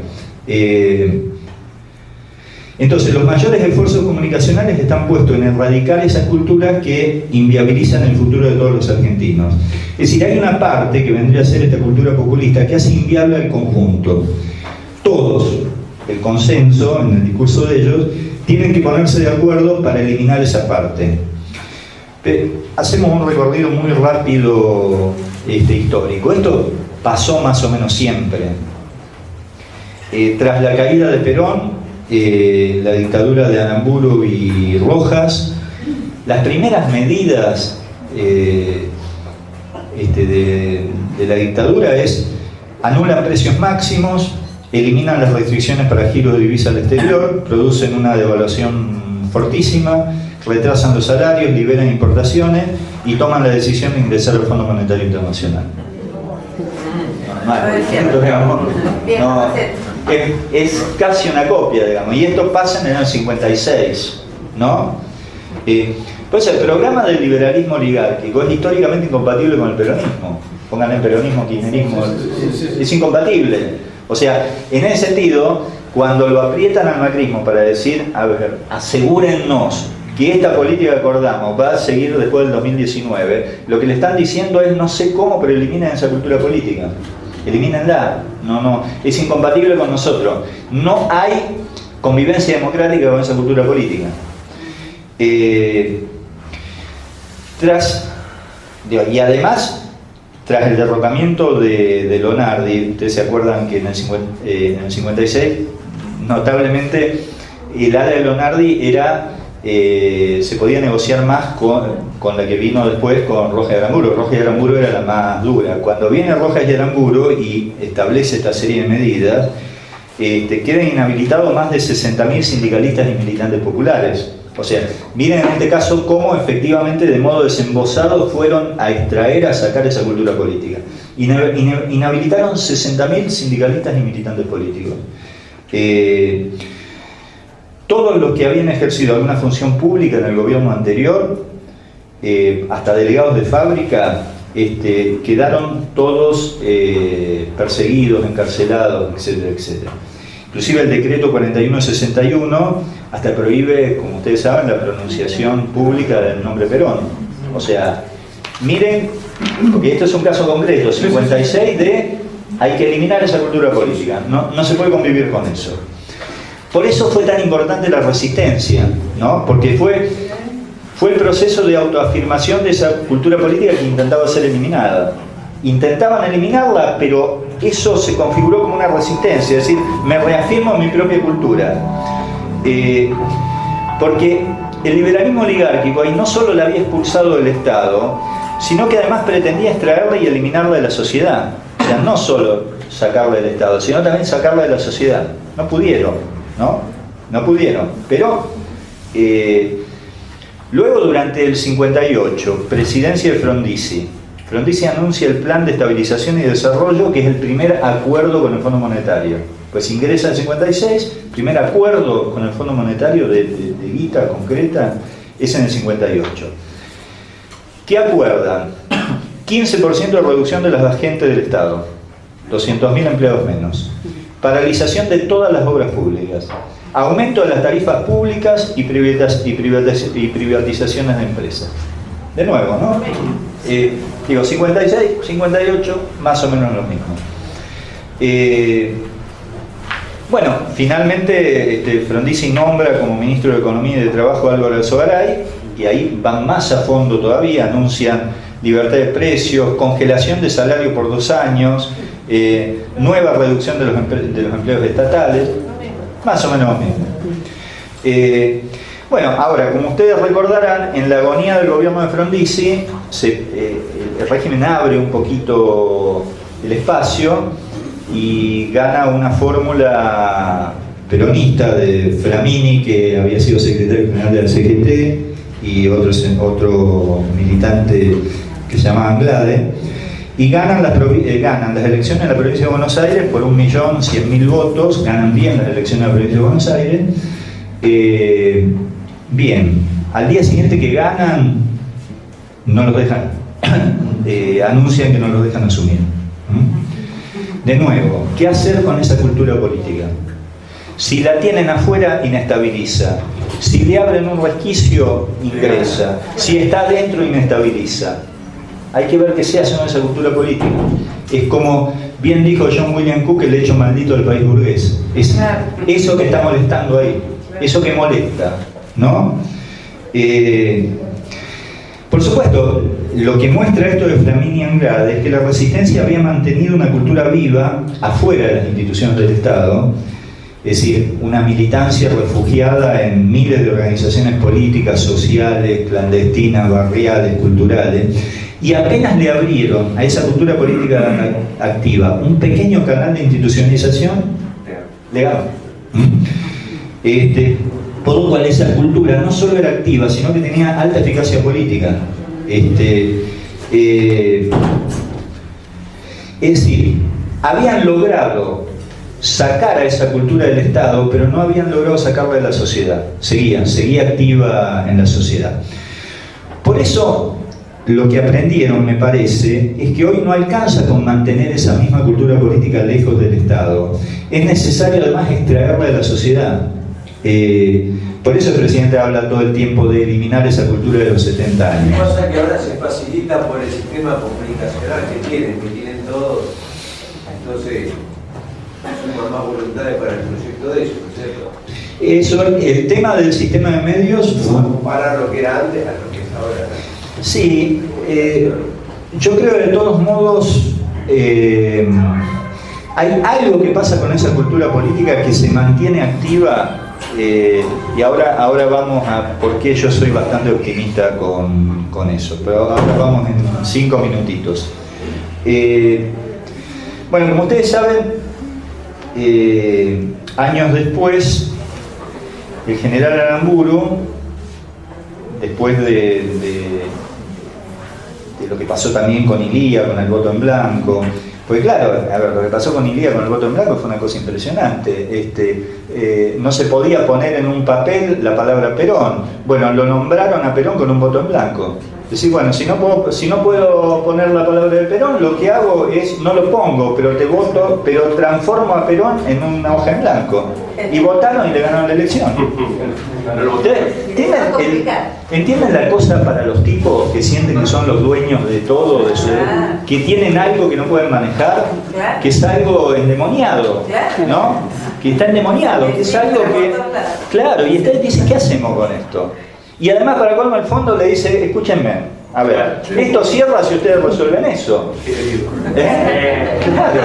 Entonces, los mayores esfuerzos comunicacionales están puestos en erradicar esas culturas que inviabilizan el futuro de todos los argentinos. Es decir, hay una parte que vendría a ser esta cultura populista que hace inviable al conjunto. Todos, el consenso en el discurso de ellos, tienen que ponerse de acuerdo para eliminar esa parte. Hacemos un recorrido muy rápido histórico. Esto pasó más o menos siempre. Tras la caída de Perón, la dictadura de Aramburu y Rojas, las primeras medidas de la dictadura es: anulan precios máximos, eliminan las restricciones para giro de divisa al exterior, producen una devaluación fortísima, retrasan los salarios, liberan importaciones y toman la decisión de ingresar al Fondo Monetario Internacional. Es casi una copia, digamos, y esto pasa en el año 56, ¿no? Pues el programa del liberalismo oligárquico es históricamente incompatible con el peronismo. Pónganle peronismo, kirchnerismo, es incompatible. O sea, en ese sentido, cuando lo aprietan al macrismo para decir, a ver, asegúrennos que esta política que acordamos va a seguir después del 2019, lo que le están diciendo es, no sé cómo, pero eliminen esa cultura política. Elimínenla. No, es incompatible con nosotros. No hay convivencia democrática con esa cultura política. Y además, tras el derrocamiento de Lonardi, ustedes se acuerdan que en el 56, notablemente, el ala de Lonardi era, se podía negociar más con la que vino después, con Rojas y Aramburu. Rojas y Aramburu era la más dura. Cuando viene Rojas y Aramburu y establece esta serie de medidas, quedan inhabilitados más de 60.000 sindicalistas y militantes populares. O sea, miren en este caso cómo efectivamente de modo desembosado fueron a extraer, a sacar esa cultura política. Inhabilitaron 60.000 sindicalistas y militantes políticos. Todos los que habían ejercido alguna función pública en el gobierno anterior, hasta delegados de fábrica, quedaron todos perseguidos, encarcelados, etcétera, etcétera. Inclusive el decreto 4161 hasta prohíbe, como ustedes saben, la pronunciación pública del nombre Perón. O sea, miren, porque esto es un caso concreto, 56 de hay que eliminar esa cultura política, no se puede convivir con eso. Por eso fue tan importante la resistencia, ¿no? Porque fue el proceso de autoafirmación de esa cultura política que intentaba ser eliminada. Intentaban eliminarla, pero eso se configuró como una resistencia, es decir, me reafirmo en mi propia cultura. Porque el liberalismo oligárquico ahí no solo la había expulsado del Estado, sino que además pretendía extraerla y eliminarla de la sociedad. O sea, no solo sacarla del Estado, sino también sacarla de la sociedad. No pudieron, ¿no? No pudieron. Pero luego, durante el 58, presidencia de Frondizi, Frondizi anuncia el Plan de Estabilización y Desarrollo, que es el primer acuerdo con el Fondo Monetario. Pues ingresa en 56, primer acuerdo con el Fondo Monetario de guita concreta, es en el 58. ¿Qué acuerdan? 15% de reducción de las agentes del Estado, 200.000 empleados menos. Paralización de todas las obras públicas. Aumento de las tarifas públicas y privatizaciones de empresas. De nuevo, ¿no? 56, 58, más o menos lo mismo. Bueno, finalmente Frondizi nombra como ministro de Economía y de Trabajo a Álvaro Alzogaray, y ahí van más a fondo todavía, anuncian libertad de precios, congelación de salario por 2 años, nueva reducción de los empleos estatales, más o menos lo mismo. Bueno, ahora, como ustedes recordarán, en la agonía del gobierno de Frondizi, el régimen abre un poquito el espacio y gana una fórmula peronista de Flamini, que había sido secretario general de la CGT, y otro militante que se llamaba Anglade, y ganan las elecciones en la provincia de Buenos Aires por 1.100.000 votos, ganan bien las elecciones en la provincia de Buenos Aires. Bien, al día siguiente que ganan, no los dejan, anuncian que no los dejan asumir. De nuevo, ¿qué hacer con esa cultura política? Si la tienen afuera, inestabiliza. Si le abren un resquicio, ingresa. Si está dentro, inestabiliza. Hay que ver qué se hace con esa cultura política. Es como bien dijo John William Cook, el hecho maldito del país burgués. Es eso que está molestando ahí, eso que molesta, ¿no? Por supuesto, lo que muestra esto de Flamini y Anglade es que la resistencia había mantenido una cultura viva afuera de las instituciones del Estado, es decir, una militancia refugiada en miles de organizaciones políticas, sociales, clandestinas, barriales, culturales, y apenas le abrieron a esa cultura política activa un pequeño canal de institucionalización legal. por lo cual esa cultura no solo era activa, sino que tenía alta eficacia política. Es decir, habían logrado sacar a esa cultura del Estado, pero no habían logrado sacarla de la sociedad. Seguía activa en la sociedad. Por eso, lo que aprendieron, me parece, es que hoy no alcanza con mantener esa misma cultura política lejos del Estado. Es necesario además extraerla de la sociedad. Por eso el presidente habla todo el tiempo de eliminar esa cultura de los 70 años. Lo que pasa es que ahora se facilita por el sistema comunicacional que tienen todos. Entonces, suman más voluntades para el proyecto de ellos, ¿no es cierto? Eso, el tema del sistema de medios... Comparar lo que era antes a lo que es ahora. Sí, yo creo que de todos modos hay algo que pasa con esa cultura política que se mantiene activa. Y ahora vamos a por qué yo soy bastante optimista con eso, pero ahora vamos en 5 minutitos. Bueno, como ustedes saben, años después, el general Aramburu, después de lo que pasó también con Ilía, con el voto en blanco, pues claro, a ver, lo que pasó con Ilía con el voto en blanco fue una cosa impresionante. No se podía poner en un papel la palabra Perón. Bueno, lo nombraron a Perón con un voto en blanco. Es decir, bueno, si no puedo poner la palabra de Perón, lo que hago es, no lo pongo, pero te voto, pero transformo a Perón en una hoja en blanco. Y votaron y le ganaron la elección. ¿Ustedes entienden la cosa para los tipos que sienten que son los dueños de todo, que tienen algo que no pueden manejar, que es algo endemoniado, ¿no? Que está endemoniado, que es algo que... Claro, y ustedes dicen, ¿qué hacemos con esto? Y además, para colmo, el fondo le dice, escúchenme, a ver, esto cierra si ustedes resuelven eso. Claro,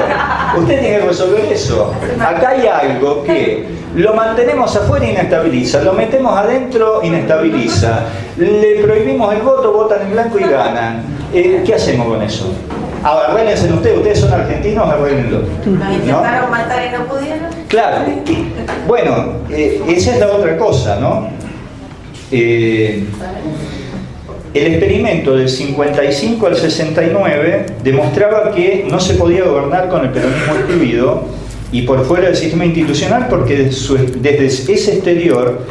ustedes tienen que resolver eso. Acá hay algo que lo mantenemos afuera y inestabiliza, lo metemos adentro, inestabiliza, le prohibimos el voto, votan en blanco y ganan. ¿Qué hacemos con eso? Ahora, arréglense ustedes son argentinos, arréglenlo. Nos intentaron matar y no pudieron. Claro, bueno, esa es la otra cosa, ¿no? El experimento del 55 al 69 demostraba que no se podía gobernar con el peronismo excluido y por fuera del sistema institucional porque desde ese exterior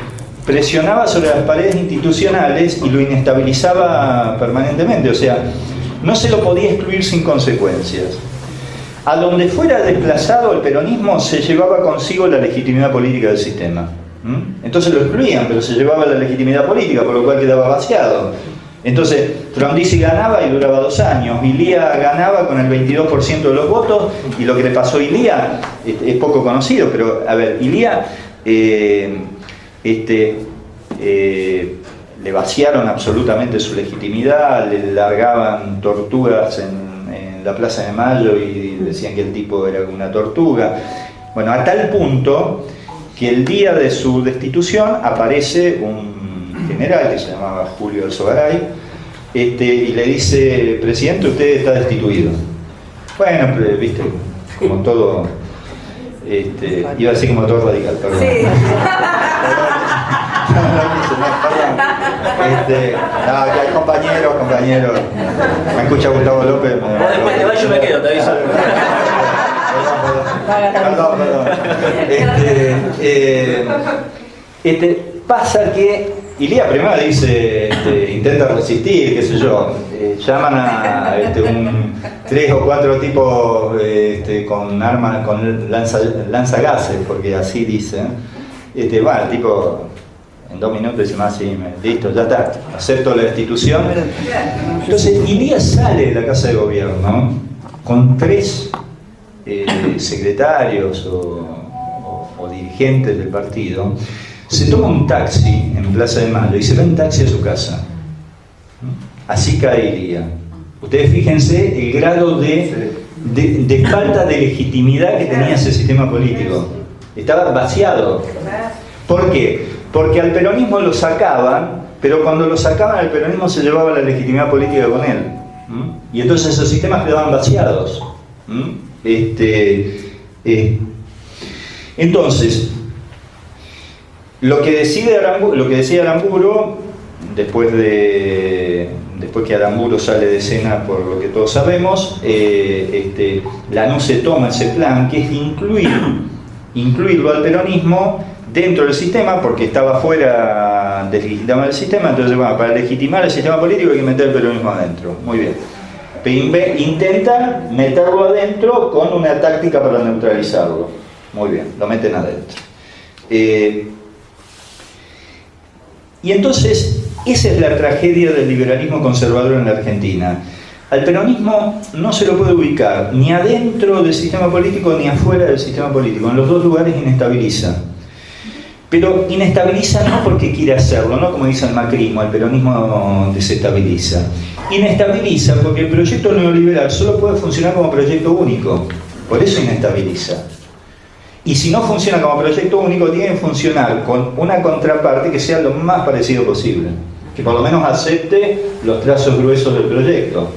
presionaba sobre las paredes institucionales y lo inestabilizaba permanentemente, o sea, no se lo podía excluir sin consecuencias. A donde fuera desplazado el peronismo se llevaba consigo la legitimidad política del sistema. Entonces lo excluían, pero se llevaba la legitimidad política, por lo cual quedaba vaciado. Entonces, Frondizi ganaba y duraba 2 años, Ilía ganaba con el 22% de los votos, y lo que le pasó a Ilía es poco conocido, pero a ver, Ilía le vaciaron absolutamente su legitimidad, le largaban tortugas en la Plaza de Mayo y decían que el tipo era una tortuga. Bueno, a tal punto que el día de su destitución aparece un general que se llamaba Julio Alzogaray y le dice, presidente, usted está destituido. Bueno, viste, como todo, iba a decir como todo radical, perdón. Sí. No, que hay compañeros. Me escucha Gustavo López. Después te vas, yo me quedo, te aviso. Perdón. Pasa que Ilía primero dice, intenta resistir, qué sé yo, llaman a 3 o 4 tipos con armas, con lanzagases, porque así dicen. El tipo en 2 minutos dice más, sí, listo, ya está, acepto la destitución. Entonces Ilía sale de la Casa de Gobierno con 3 secretarios o dirigentes del partido, se toma un taxi en Plaza de Mayo y se va en taxi a su casa. Así cae Ilía. Ustedes fíjense el grado de falta de legitimidad que tenía ese sistema político. Estaba vaciado. ¿Por qué? Porque al peronismo lo sacaban, pero cuando lo sacaban al peronismo se llevaba la legitimidad política con él. Y entonces esos sistemas quedaban vaciados. Entonces, Lo que decía Aramburu, después que Aramburu sale de escena por lo que todos sabemos, Lanús se toma ese plan, que es incluirlo al peronismo dentro del sistema, porque estaba fuera del legitimar el sistema. Entonces, bueno, para legitimar el sistema político hay que meter el peronismo adentro. Muy bien. Intenta meterlo adentro con una táctica para neutralizarlo. Muy bien, lo meten adentro. Y entonces, esa es la tragedia del liberalismo conservador en la Argentina. Al peronismo no se lo puede ubicar ni adentro del sistema político ni afuera del sistema político. En los dos lugares inestabiliza. Pero inestabiliza no porque quiere hacerlo, no como dice el macrismo, el peronismo desestabiliza. Inestabiliza porque el proyecto neoliberal solo puede funcionar como proyecto único. Por eso inestabiliza. Y si no funciona como proyecto único, tiene que funcionar con una contraparte que sea lo más parecido posible, que por lo menos acepte los trazos gruesos del proyecto.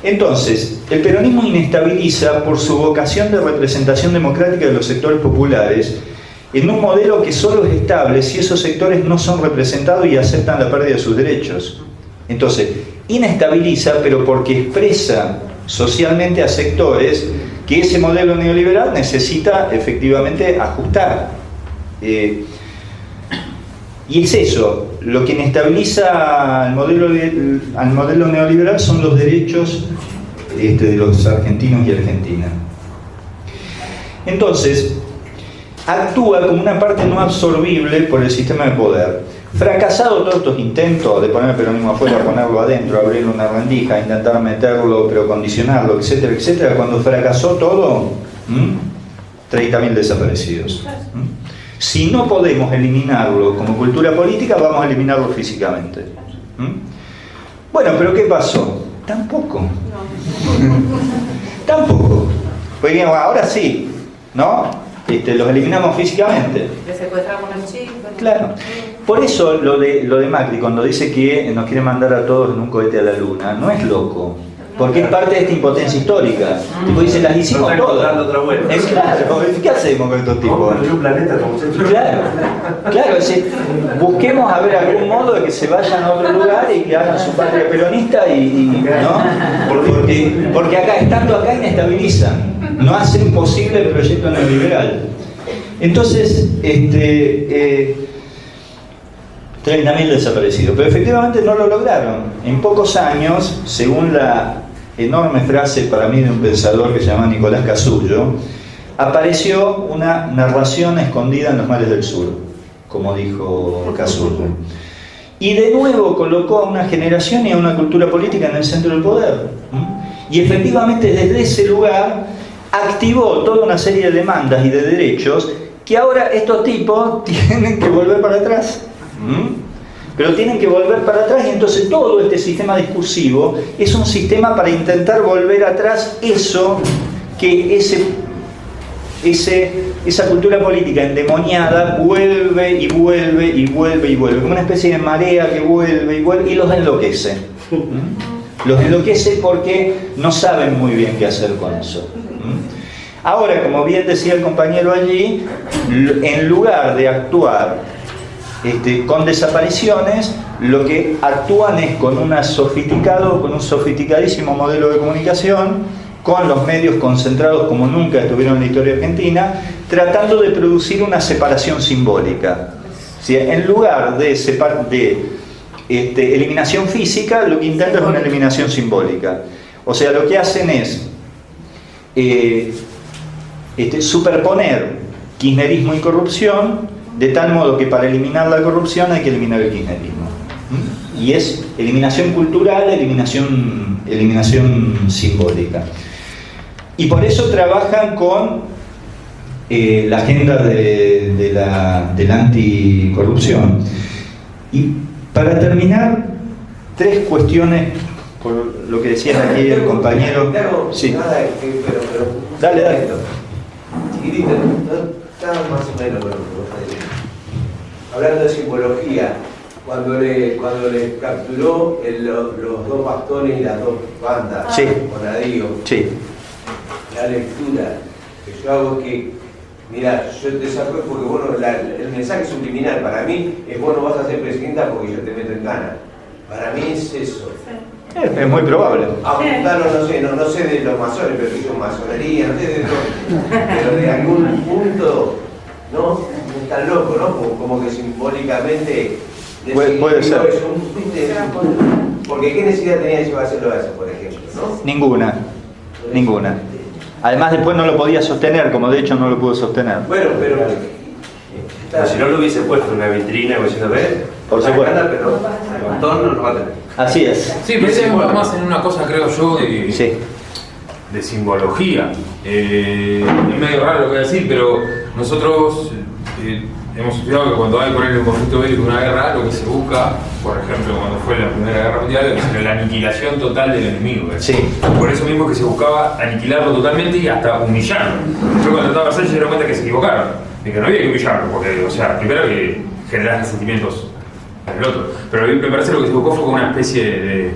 Entonces, el peronismo inestabiliza por su vocación de representación democrática de los sectores populares en un modelo que solo es estable si esos sectores no son representados y aceptan la pérdida de sus derechos. Entonces, inestabiliza, pero porque expresa socialmente a sectores que ese modelo neoliberal necesita efectivamente ajustar. Y es eso, lo que inestabiliza al modelo neoliberal son los derechos de los argentinos y argentinas. Entonces, actúa como una parte no absorbible por el sistema de poder. Fracasado todos estos intentos de poner el peronismo afuera, ponerlo adentro, abrirle una rendija, intentar meterlo, pero condicionarlo, etcétera, etcétera, cuando fracasó todo, 30.000 desaparecidos. Si no podemos eliminarlo como cultura política, vamos a eliminarlo físicamente. Bueno, pero ¿qué pasó? Tampoco. Tampoco. Pues bien, ahora sí, ¿no? Los eliminamos físicamente. Le secuestramos al chico. Claro. Por eso lo de Macri, cuando dice que nos quiere mandar a todos en un cohete a la luna, no es loco. Porque es parte de esta impotencia histórica. Tipo dice, las hicimos todas. Claro, ¿qué hacemos con estos tipos? Claro, busquemos a ver algún modo de que se vayan a otro lugar y que hagan su patria peronista ¿no? Porque acá, estando acá, inestabilizan. No hacen posible el proyecto neoliberal. Entonces, 30.000 desaparecidos. Pero efectivamente no lo lograron. En pocos años, según la enorme frase para mí de un pensador que se llama Nicolás Casullo, apareció una narración escondida en los mares del sur, como dijo Casullo. Y de nuevo colocó a una generación y a una cultura política en el centro del poder. Y efectivamente desde ese lugar activó toda una serie de demandas y de derechos que ahora estos tipos tienen que volver para atrás. Pero tienen que volver para atrás, y entonces todo este sistema discursivo es un sistema para intentar volver atrás eso que esa cultura política endemoniada vuelve y vuelve y vuelve y vuelve, como una especie de marea que vuelve y vuelve y los enloquece. Los enloquece porque no saben muy bien qué hacer con eso. Ahora, como bien decía el compañero allí, en lugar de actuar con desapariciones, lo que actúan es con un sofisticadísimo modelo de comunicación, con los medios concentrados como nunca estuvieron en la historia argentina, tratando de producir una separación simbólica. ¿Sí? En lugar de eliminación física, lo que intentan es una eliminación simbólica. O sea, lo que hacen es superponer kirchnerismo y corrupción, de tal modo que para eliminar la corrupción hay que eliminar el kirchnerismo. Y es eliminación cultural, eliminación simbólica. Y por eso trabajan con la agenda de la anticorrupción. Y para terminar, 3 cuestiones, por lo que decía aquí el compañero. Sí. Dale. Chiquitito, está más o menos lo que hablando de simbología, cuando le capturó los 2 bastones y las 2 bandas, sí, con Adío, sí, la lectura que yo hago es que Mira, yo te saco porque bueno, el mensaje subliminal para mí es vos no vas a ser presidenta porque yo te meto en cana. Para mí es eso. Es muy probable. Apuntaron, no sé de los masones, pero que son masonería, no sé de todo. Pero de algún punto, ¿no? Es tan loco, ¿no? Como que simbólicamente... Puede ser. Porque ¿qué necesidad tenía de llevárselo a eso, por ejemplo? ¿No? Ninguna. Además después no lo podía sostener, como de hecho no lo pudo sostener. Bueno, pero si no lo hubiese puesto en una vitrina, como diciendo, por supuesto. Pero el montón no lo va a tener. Así es. Sí, pensemos más en una cosa, creo yo, de simbología. Es medio raro lo que voy a decir, pero nosotros hemos estudiado que cuando hay por ahí un conflicto bélico, una guerra, lo que se busca, por ejemplo, cuando fue la Primera Guerra Mundial, es la aniquilación total del enemigo. Sí. Por eso mismo que se buscaba aniquilarlo totalmente y hasta humillarlo. Yo cuando trataba de Versalles se dieron cuenta que se equivocaron, de que no había que humillarlo, porque, o sea, primero que generar resentimientos en el otro, pero me parece que lo que se buscó fue como una especie de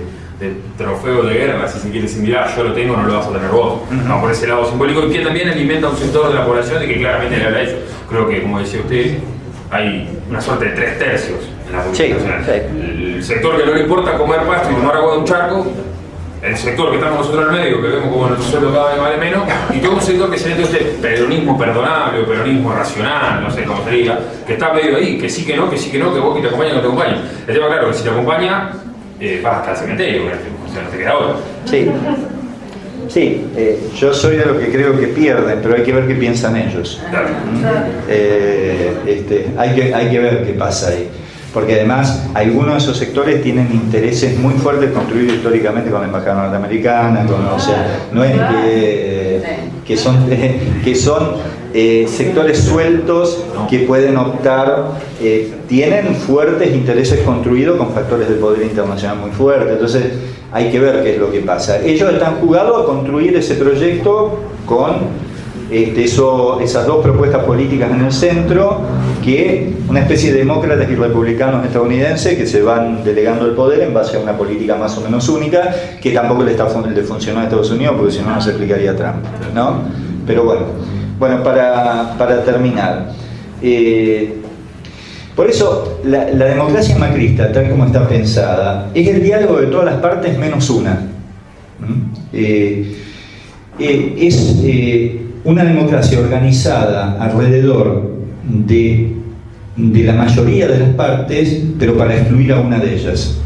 trofeo de guerra, si se quiere decir, mirá, yo lo tengo, no lo vas a tener vos. No, por ese lado simbólico, y que también alimenta a un sector de la población de que claramente le habla a ellos. Creo que, como decía usted, hay una suerte de 3/3 en la población. O sea, el sector que no le importa comer pasto y tomar agua de un charco, el sector que estamos nosotros en el medio, que vemos como nuestro sueldo cada vez vale menos, y todo un sector que se dentro de este peronismo perdonable o peronismo racional, no sé cómo se diga, que está medio ahí, que sí que no, que vos que te acompaña, que no te acompaña. El tema, claro, que si te acompaña, vas hasta el cementerio, o sea, no te queda otra. Sí, yo soy de los que creo que pierden, pero hay que ver qué piensan ellos. Claro. Hay que ver qué pasa ahí. Porque además algunos de esos sectores tienen intereses muy fuertes construidos históricamente con la embajada norteamericana, o sea, no es que son sectores sueltos que pueden optar, tienen fuertes intereses construidos con factores de poder internacional muy fuertes. Entonces hay que ver qué es lo que pasa. Ellos están jugados a construir ese proyecto con esas dos propuestas políticas en el centro, que una especie de demócratas y republicanos estadounidenses que se van delegando el poder en base a una política más o menos única, que tampoco le funcionó a Estados Unidos, porque si no, no se explicaría Trump, ¿no? Pero bueno, para terminar, por eso la democracia macrista, tal como está pensada, es el diálogo de todas las partes menos una. Es una democracia organizada alrededor de la mayoría de las partes, pero para excluir a una de ellas.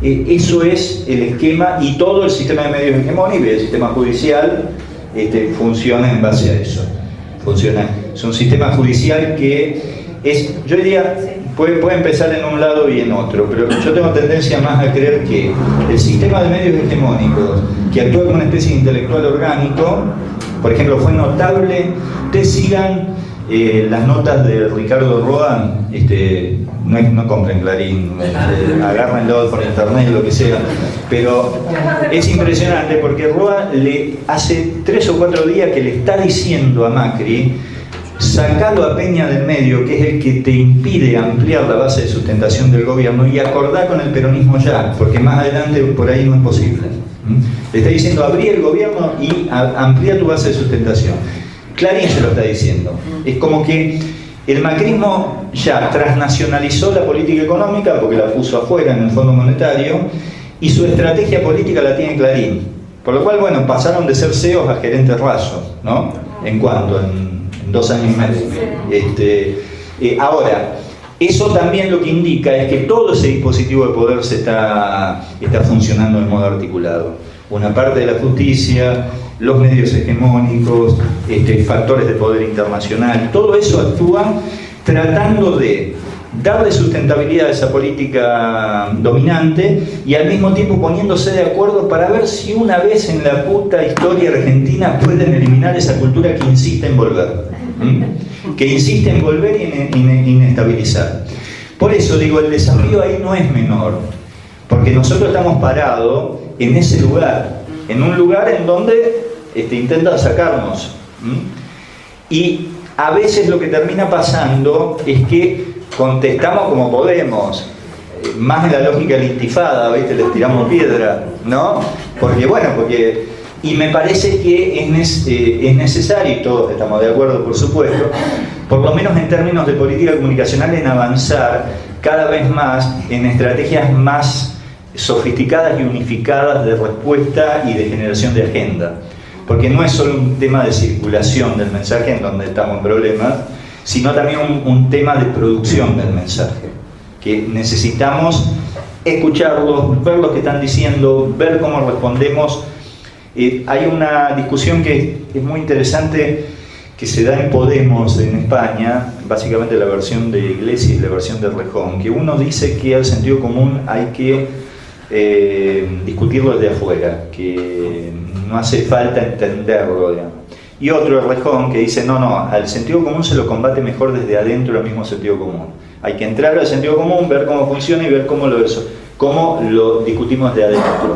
Eso es el esquema, y todo el sistema de medios hegemónicos y el sistema judicial funciona en base a eso. Es un sistema judicial que es, yo diría, puede empezar en un lado y en otro, pero yo tengo tendencia más a creer que el sistema de medios hegemónicos, que actúa como una especie de intelectual orgánico, por ejemplo, fue notable, ustedes sigan las notas de Ricardo Roa, no compren Clarín, agárrenlo por internet, lo que sea, pero es impresionante porque Roa hace 3 o 4 días que le está diciendo a Macri: sacalo a Peña del medio, que es el que te impide ampliar la base de sustentación del gobierno, y acordá con el peronismo ya, porque más adelante por ahí no es posible. Le está diciendo: abrí el gobierno y amplía tu base de sustentación. Clarín se lo está diciendo. Es como que el macrismo ya transnacionalizó la política económica, porque la puso afuera en el Fondo Monetario, y su estrategia política la tiene Clarín. Por lo cual, bueno, pasaron de ser CEOs a gerentes rasos, ¿no? ¿En cuánto? En 2 años y medio. Ahora, eso también lo que indica es que todo ese dispositivo de poder está funcionando de modo articulado. Una parte de la justicia, los medios hegemónicos, factores de poder internacional, todo eso actúa tratando de darle sustentabilidad a esa política dominante y al mismo tiempo poniéndose de acuerdo para ver si una vez en la puta historia argentina pueden eliminar esa cultura que insiste en volver. Que insiste en volver y en inestabilizar. Por eso digo, el desafío ahí no es menor, porque nosotros estamos parados en ese lugar, en un lugar en donde intentan sacarnos. Y a veces lo que termina pasando es que contestamos como podemos, más en la lógica de la intifada, ¿viste? Les tiramos piedra, ¿no? Porque Y me parece que es necesario, y todos estamos de acuerdo por supuesto, por lo menos en términos de política comunicacional, en avanzar cada vez más en estrategias más sofisticadas y unificadas de respuesta y de generación de agenda. Porque no es solo un tema de circulación del mensaje, en donde estamos en problemas, sino también un tema de producción del mensaje, que necesitamos escucharlos, ver lo que están diciendo, ver cómo respondemos. Hay una discusión que es muy interesante, que se da en Podemos en España, básicamente la versión de Iglesias y la versión de Rejón, que uno dice que al sentido común hay que discutirlo desde afuera, que no hace falta entenderlo, digamos. Y otro, Rejón, que dice no, al sentido común se lo combate mejor desde adentro del mismo sentido común. Hay que entrar al sentido común, ver cómo funciona y ver cómo lo discutimos de adentro.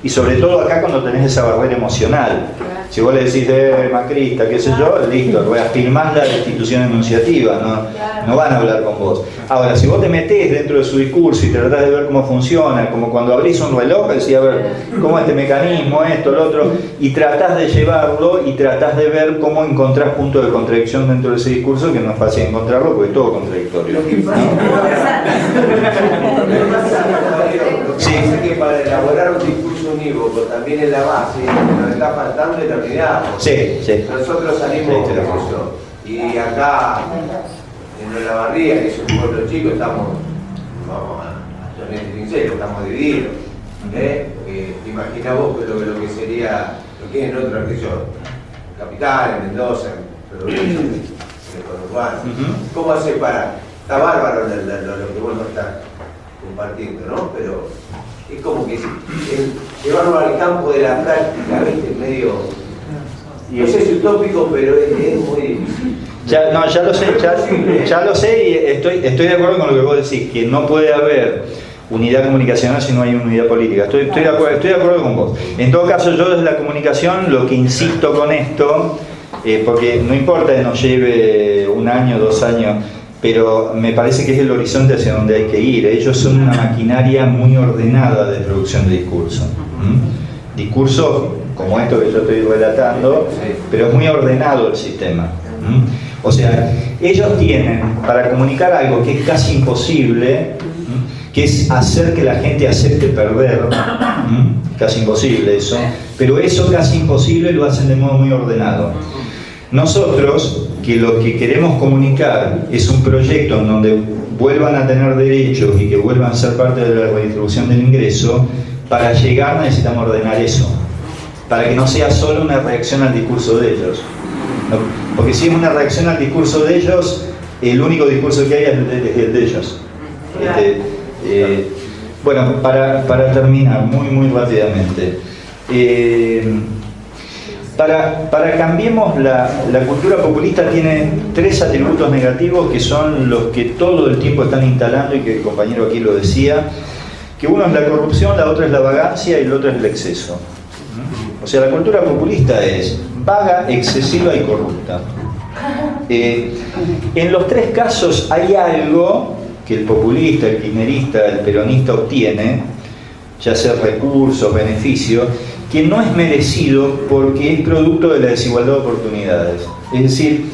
Y sobre todo acá cuando tenés esa barrera emocional. Si vos le decís macrista, qué sé yo, listo, reafirmás la institución enunciativa, no van a hablar con vos. Ahora, si vos te metés dentro de su discurso y tratás de ver cómo funciona, como cuando abrís un reloj, decís, a ver, cómo este mecanismo, esto, lo otro, y tratás de llevarlo y tratás de ver cómo encontrás puntos de contradicción dentro de ese discurso, que no es fácil encontrarlo porque es todo contradictorio, ¿no? Sí, que para elaborar un discurso unívoco también en la base nos está faltando la unidad. Sí. Nosotros salimos de eso. Y acá, en la Barría, que es un pueblo chico, vamos a ser sinceros, estamos divididos. Imagina vos lo que sería, lo que es en otra región, Capital, en Mendoza, en el conurbano. ¿Cómo hace para? Está bárbaro lo que vos nos estás compartiendo, ¿no? Pero es como que llevarlo al campo de la práctica, ¿viste? Medio, no sé si utópico, pero es muy difícil. Ya lo sé y estoy de acuerdo con lo que vos decís, que no puede haber unidad comunicacional si no hay unidad política. Estoy de acuerdo con vos. En todo caso, yo desde la comunicación lo que insisto con esto, porque no importa que nos lleve 1 año, 2 años, pero me parece que es el horizonte hacia donde hay que ir. Ellos son una maquinaria muy ordenada de producción de discurso. Discurso como esto que yo estoy relatando, pero es muy ordenado el sistema. O sea, ellos tienen para comunicar algo que es casi imposible, que es hacer que la gente acepte perder, casi imposible eso, pero eso casi imposible lo hacen de modo muy ordenado. Nosotros, que lo que queremos comunicar es un proyecto en donde vuelvan a tener derechos y que vuelvan a ser parte de la redistribución del ingreso, para llegar necesitamos ordenar eso, para que no sea solo una reacción al discurso de ellos. Porque si es una reacción al discurso de ellos, el único discurso que hay es el de ellos. Bueno, para terminar, muy rápidamente. Para Cambiemos, la cultura populista tiene 3 atributos negativos que son los que todo el tiempo están instalando y que el compañero aquí lo decía, que uno es la corrupción, la otra es la vagancia y el otro es el exceso. O sea, la cultura populista es vaga, excesiva y corrupta. En los 3 casos hay algo que el populista, el kirchnerista, el peronista obtiene, ya sea recursos, beneficios, que no es merecido porque es producto de la desigualdad de oportunidades. Es decir,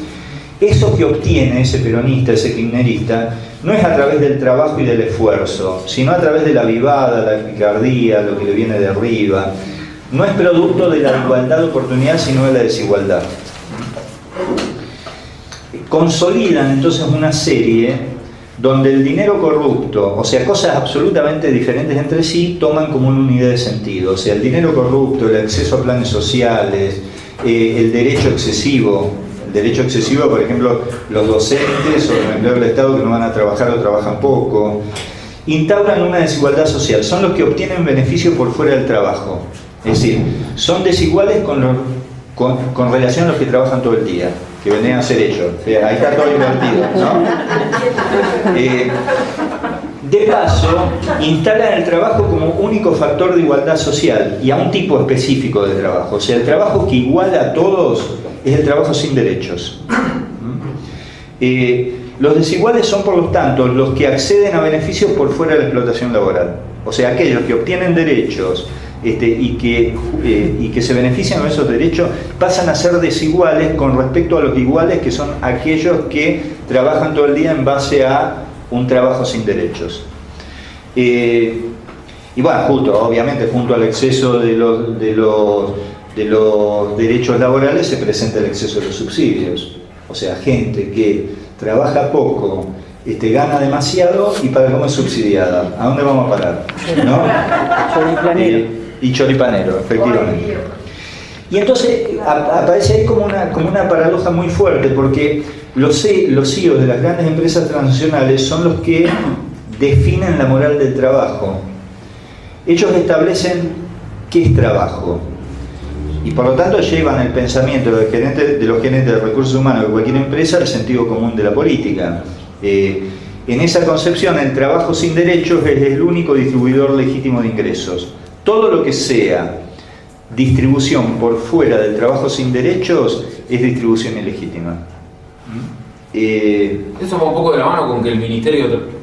eso que obtiene ese peronista, ese kirchnerista, no es a través del trabajo y del esfuerzo, sino a través de la vivada, la picardía, lo que le viene de arriba. No es producto de la igualdad de oportunidad, sino de la desigualdad. Consolidan entonces una serie donde el dinero corrupto, o sea, cosas absolutamente diferentes entre sí, toman como una unidad de sentido. O sea, el dinero corrupto, el acceso a planes sociales, el derecho excesivo. El derecho excesivo, por ejemplo, los docentes o los empleados del Estado que no van a trabajar o trabajan poco, instauran una desigualdad social. Son los que obtienen beneficio por fuera del trabajo. Es decir, son desiguales con relación a los que trabajan todo el día, que vendrían a ser ellos. Ahí está todo invertido, ¿no? De paso, instalan el trabajo como único factor de igualdad social y a un tipo específico de trabajo. O sea, el trabajo que iguala a todos es el trabajo sin derechos. Los desiguales son, por lo tanto, los que acceden a beneficios por fuera de la explotación laboral. O sea, aquellos que obtienen derechos y que se benefician con esos derechos, pasan a ser desiguales con respecto a los iguales que son aquellos que trabajan todo el día en base a un trabajo sin derechos. Y bueno, obviamente junto al exceso de los derechos laborales se presenta el exceso de los subsidios. O sea, gente que trabaja poco, gana demasiado y para comer subsidiada. ¿A dónde vamos a parar? ¿No? Choripanero. Y choripanero, efectivamente. Y entonces aparece ahí como una paradoja muy fuerte, porque los CEOs de las grandes empresas transnacionales son los que definen la moral del trabajo. Ellos establecen qué es trabajo. Y por lo tanto llevan el pensamiento de los gerentes de recursos humanos de cualquier empresa al sentido común de la política. En esa concepción, el trabajo sin derechos es el único distribuidor legítimo de ingresos. Todo lo que sea distribución por fuera del trabajo sin derechos es distribución ilegítima. Eso va un poco de la mano con que el Ministerio de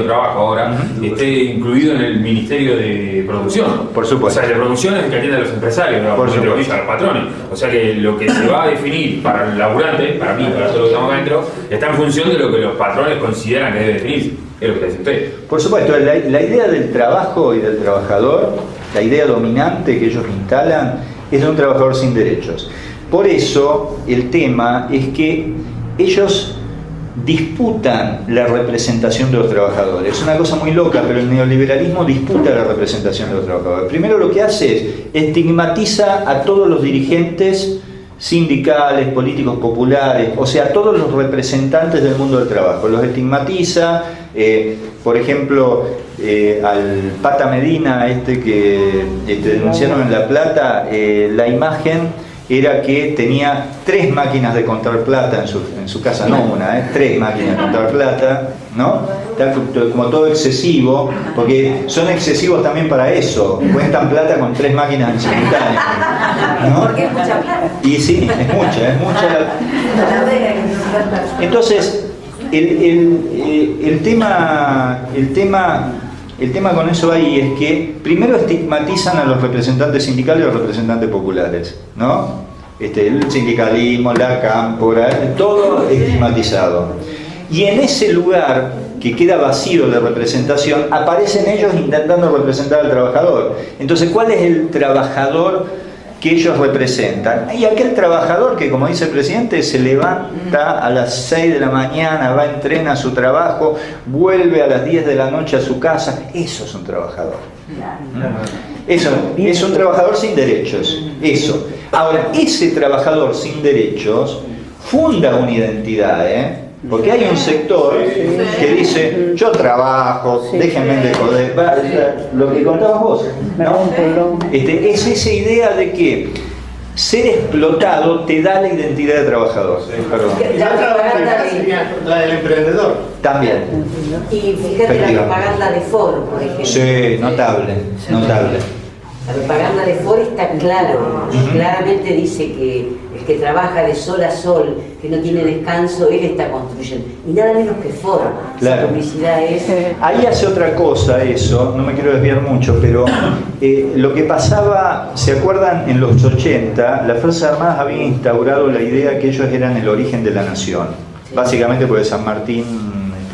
Trabajo ahora esté incluido en el Ministerio de Producción. Por supuesto. O sea, de producción es el que atiende a los empresarios, ¿no? Por supuesto, a los patrones. O sea que lo que se va a definir para el laburante, para mí, para todos los que estamos acá adentro, está en función de lo que los patrones consideran que debe definirse. Es lo que dice usted. Por supuesto, la idea del trabajo y del trabajador, la idea dominante que ellos instalan, es de un trabajador sin derechos. Por eso, el tema es que ellos disputan la representación de los trabajadores. Es una cosa muy loca, pero el neoliberalismo disputa la representación de los trabajadores. Primero lo que hace es estigmatiza a todos los dirigentes sindicales, políticos populares, o sea, a todos los representantes del mundo del trabajo. Los estigmatiza, por ejemplo, al Pata Medina, que denunciaron en La Plata, la imagen era que tenía 3 máquinas de contar plata en su casa, no una, 3 máquinas de contar plata, ¿no? Está como todo excesivo, porque son excesivos también para eso, cuentan plata con 3 máquinas en simultáneo, ¿no? Porque es mucha plata. Y sí, es mucha. Entonces, el tema con eso ahí es que primero estigmatizan a los representantes sindicales y a los representantes populares, ¿no? El sindicalismo, la cámpora, todo estigmatizado. Y en ese lugar que queda vacío de representación, aparecen ellos intentando representar al trabajador. Entonces, ¿cuál es el trabajador que ellos representan? Y aquel trabajador que, como dice el presidente, se levanta a las 6 de la mañana, va, entrena a su trabajo, vuelve a las 10 de la noche a su casa. Eso es un trabajador. Eso es un trabajador sin derechos. Eso. Ahora, ese trabajador sin derechos funda una identidad, porque hay un sector que dice: yo trabajo, déjenme de joder. Lo que contabas vos, ¿no? Es esa idea de que ser explotado te da la identidad de trabajador. Perdón. La propaganda la del emprendedor. También. Y fíjate la propaganda de Ford, por ejemplo. Sí, notable. La propaganda de Ford está claro, claramente dice que el que trabaja de sol a sol, que no tiene descanso, él está construyendo. Y nada menos que Ford. Claro. Esa publicidad es... Ahí hace otra cosa eso, no me quiero desviar mucho, pero lo que pasaba, ¿se acuerdan? En los 80, las Fuerzas Armadas habían instaurado la idea que ellos eran el origen de la nación. Sí. Básicamente porque San Martín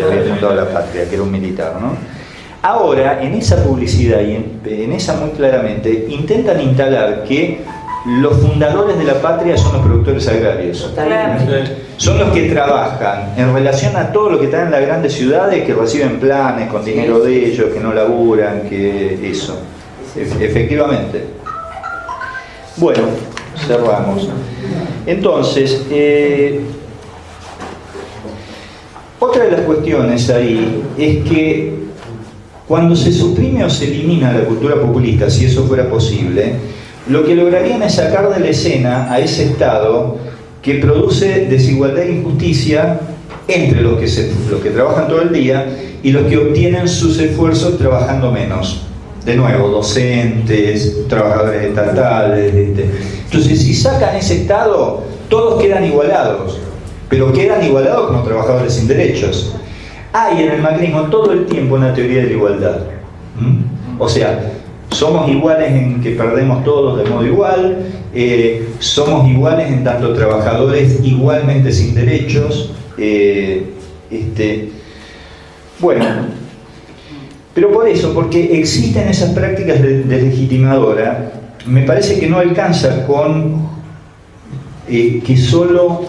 había fundado la patria, que era un militar, ¿no? Ahora, en esa publicidad y en esa muy claramente, intentan instalar que los fundadores de la patria son los productores agrarios. Son los que trabajan en relación a todo lo que están en las grandes ciudades, que reciben planes con dinero de ellos, que no laburan, que eso. Efectivamente. Bueno, cerramos. Entonces, otra de las cuestiones ahí es que cuando se suprime o se elimina la cultura populista, si eso fuera posible, lo que lograrían es sacar de la escena a ese Estado que produce desigualdad e injusticia entre los que trabajan todo el día y los que obtienen sus esfuerzos trabajando menos. De nuevo, docentes, trabajadores estatales. Entonces, si sacan ese Estado, todos quedan igualados, pero quedan igualados como trabajadores sin derechos. Hay en el macrismo todo el tiempo una teoría de la igualdad. O sea, somos iguales en que perdemos todos de modo igual, somos iguales en tanto trabajadores igualmente sin derechos, bueno, pero por eso, porque existen esas prácticas deslegitimadoras, me parece que no alcanza con que solo,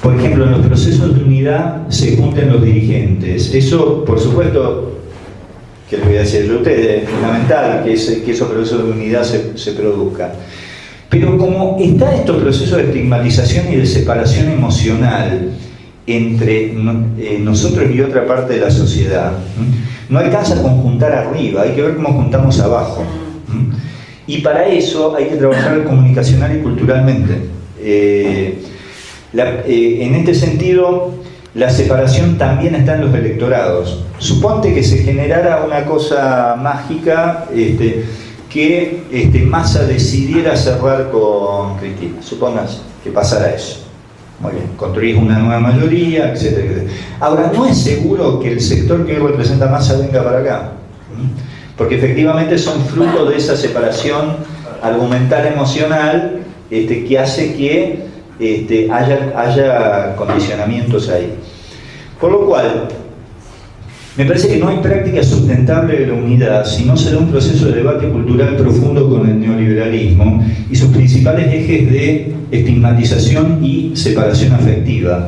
por ejemplo, en los procesos de unidad se junten los dirigentes. Eso, por supuesto, que les voy a decir yo a ustedes, es fundamental que esos procesos de unidad se produzcan. Pero como están estos procesos de estigmatización y de separación emocional entre nosotros y otra parte de la sociedad, no alcanza a conjuntar arriba, hay que ver cómo juntamos abajo. Y para eso hay que trabajar comunicacional y culturalmente. En este sentido, la separación también está en los electorados. Suponte que se generara una cosa mágica, que Massa decidiera cerrar con Cristina. Supongamos que pasara eso. Muy bien, construís una nueva mayoría, etcétera, etcétera. Ahora, no es seguro que el sector que hoy representa Massa venga para acá, porque efectivamente son fruto de esa separación argumental emocional que hace que haya condicionamientos ahí. Por lo cual, me parece que no hay práctica sustentable de la unidad si no se da un proceso de debate cultural profundo con el neoliberalismo y sus principales ejes de estigmatización y separación afectiva.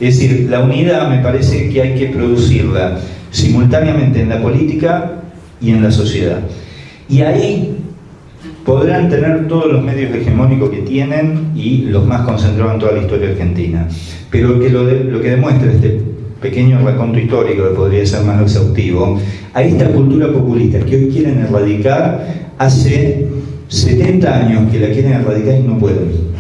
Es decir, la unidad me parece que hay que producirla simultáneamente en la política y en la sociedad. Y ahí podrán tener todos los medios hegemónicos que tienen y los más concentrados en toda la historia argentina. Pero lo que demuestra este pequeño raconto histórico, que podría ser más exhaustivo, a esta cultura populista que hoy quieren erradicar, hace 70 años que la quieren erradicar y no pueden.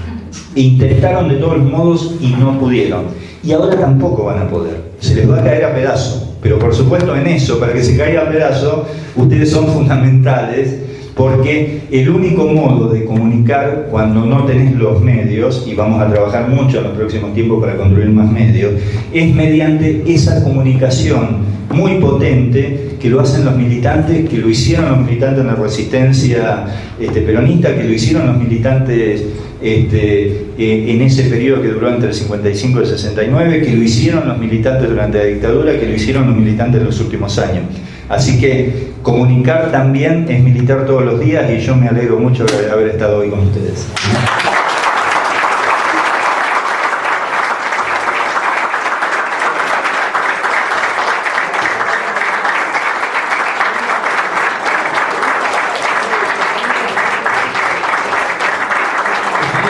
Intentaron de todos los modos y no pudieron. Y ahora tampoco van a poder. Se les va a caer a pedazos. Pero por supuesto en eso, para que se caiga a pedazos, ustedes son fundamentales, porque el único modo de comunicar cuando no tenés los medios, y vamos a trabajar mucho en los próximos tiempos para construir más medios, es mediante esa comunicación muy potente que lo hacen los militantes, que lo hicieron los militantes en la resistencia peronista, que lo hicieron los militantes en ese periodo que duró entre el 55 y el 69, que lo hicieron los militantes durante la dictadura, que lo hicieron los militantes en los últimos años. Así que comunicar también es militar todos los días y yo me alegro mucho de haber estado hoy con ustedes.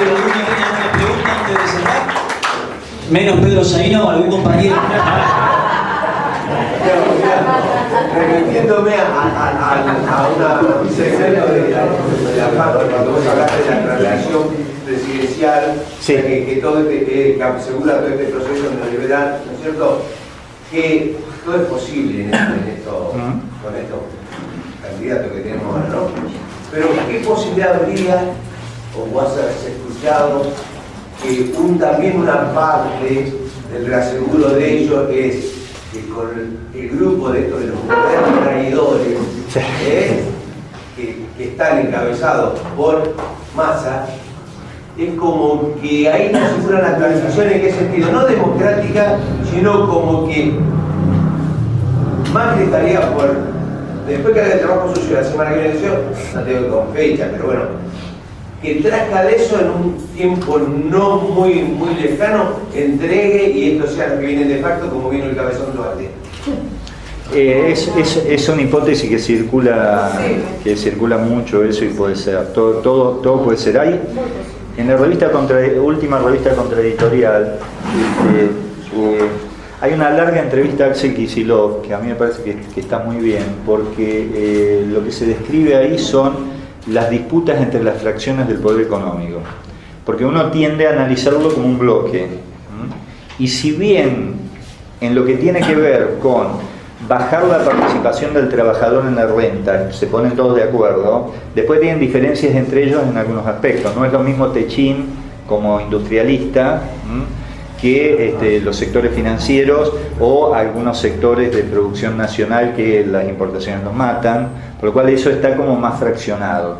¿Alguna pregunta antes de cerrar? Menos Pedro Zaino, algún compañero. Remitiéndome a un segmento de la parte cuando vos hablaste de la transición presidencial, sí, que todo que asegura todo este proceso neoliberal, ¿no es cierto? Que todo es posible con estos candidatos que tenemos ahora, ¿no? Pero ¿qué posibilidad habría, o vos has escuchado, que también una parte del reaseguro de ellos es que con el grupo de estos de los modernos traidores que están encabezados por Massa, es como que ahí no se fueran las transiciones, ¿en qué sentido? No democrática, sino como que Macri estaría por, después que haga el trabajo suyo la semana que viene, yo no tengo con fecha, pero bueno, que trazca de eso en un tiempo no muy lejano, entregue y esto sea lo que viene de facto, como vino el cabezón Duarte. Es una hipótesis que circula mucho eso y puede ser, todo puede ser. Hay en la última revista contraeditorial hay una larga entrevista a Axel Kicillof que a mí me parece que está muy bien, porque lo que se describe ahí son las disputas entre las fracciones del poder económico, porque uno tiende a analizarlo como un bloque, y si bien en lo que tiene que ver con bajar la participación del trabajador en la renta se ponen todos de acuerdo, después tienen diferencias entre ellos en algunos aspectos. No es lo mismo Techín como industrialista que los sectores financieros o algunos sectores de producción nacional que las importaciones los matan, por lo cual eso está como más fraccionado.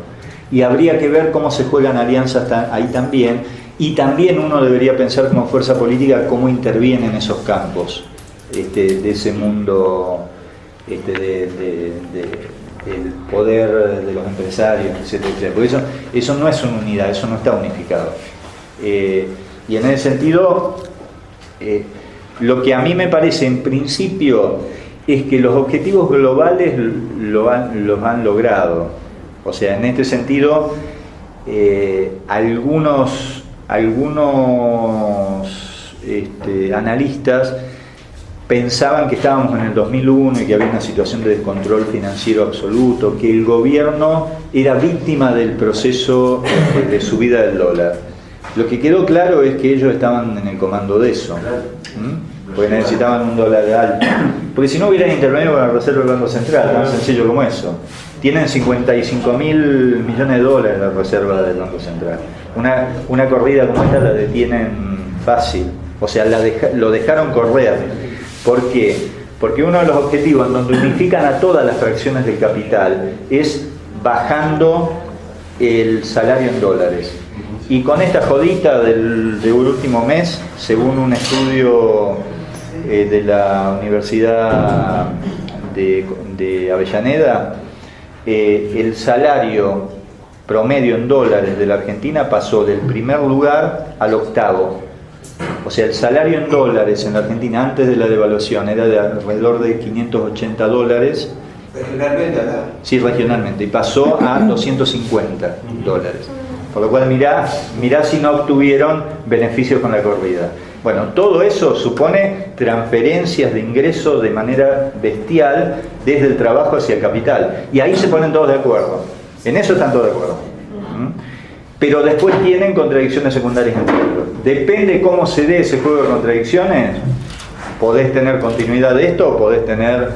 Y habría que ver cómo se juegan alianzas ahí también, y también uno debería pensar como fuerza política cómo interviene en esos campos, de ese mundo del poder de los empresarios, etcétera, etcétera. Porque eso no es una unidad, eso no está unificado. Y en ese sentido, lo que a mí me parece en principio es que los objetivos globales los han logrado. O sea, en este sentido, algunos analistas pensaban que estábamos en el 2001 y que había una situación de descontrol financiero absoluto, que el gobierno era víctima del proceso de subida del dólar. Lo que quedó claro es que ellos estaban en el comando de eso, porque necesitaban un dólar alto, porque si no hubieran intervenido con la Reserva del Banco Central, tan sencillo como eso. Tienen 55.000 millones de dólares la Reserva del Banco Central. Una corrida como esta la detienen fácil, o sea, lo dejaron correr. ¿Por qué? Porque uno de los objetivos en donde unifican a todas las fracciones del capital es bajando el salario en dólares. Y con esta jodita del último mes, según un estudio de la Universidad de Avellaneda, el salario promedio en dólares de la Argentina pasó del primer lugar al octavo. O sea, el salario en dólares en la Argentina antes de la devaluación era de alrededor de 580 dólares. ¿Regionalmente acá? Sí, regionalmente, y pasó a 250 dólares. Por lo cual mirá si no obtuvieron beneficios con la corrida. Bueno, todo eso supone transferencias de ingresos de manera bestial desde el trabajo hacia el capital. Y ahí se ponen todos de acuerdo. En eso están todos de acuerdo. Pero después tienen contradicciones secundarias entre ellos. Depende cómo se dé ese juego de contradicciones, podés tener continuidad de esto o podés tener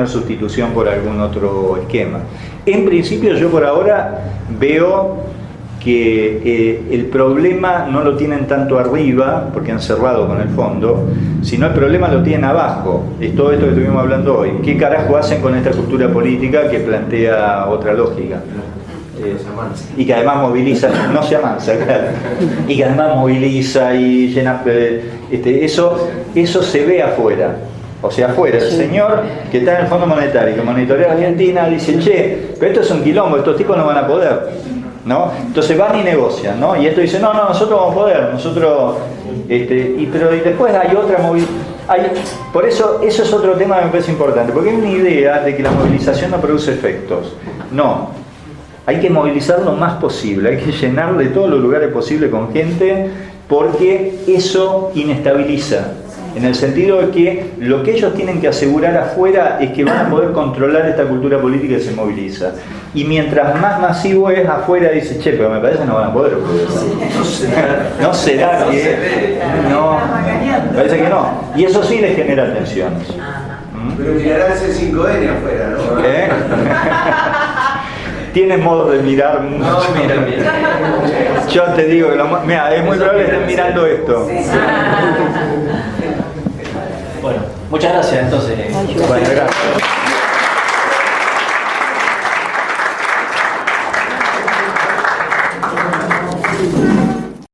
sustitución por algún otro esquema. En principio yo por ahora veo que el problema no lo tienen tanto arriba, porque han cerrado con el fondo, sino el problema lo tienen abajo. Es todo esto que estuvimos hablando hoy. ¿Qué carajo hacen con esta cultura política que plantea otra lógica? Y que además moviliza, no se amansa, claro, y que además moviliza y llena, eso se ve afuera. O sea, afuera, el señor que está en el Fondo Monetario, que monitorea a Argentina, dice, che, pero esto es un quilombo, estos tipos no van a poder, ¿no? Entonces van y negocian, ¿no? Y esto dice, no, nosotros vamos a poder, nosotros, y después hay otra movilización. Por eso es otro tema que me parece importante, porque hay una idea de que la movilización no produce efectos. No. Hay que movilizar lo más posible, hay que llenar de todos los lugares posibles con gente, porque eso inestabiliza, en el sentido de que lo que ellos tienen que asegurar afuera es que van a poder controlar esta cultura política que se moviliza. Y mientras más masivo es afuera, dice, che, pero me parece que no van a poder. No será que... No, me parece que no. Y eso sí les genera tensiones. Pero mirarán C5N afuera, ¿no? Tienen modo de mirar mucho. No, mira. Yo te digo que mira, es muy probable que estén mirando esto. Bueno, muchas gracias entonces. Bueno, gracias.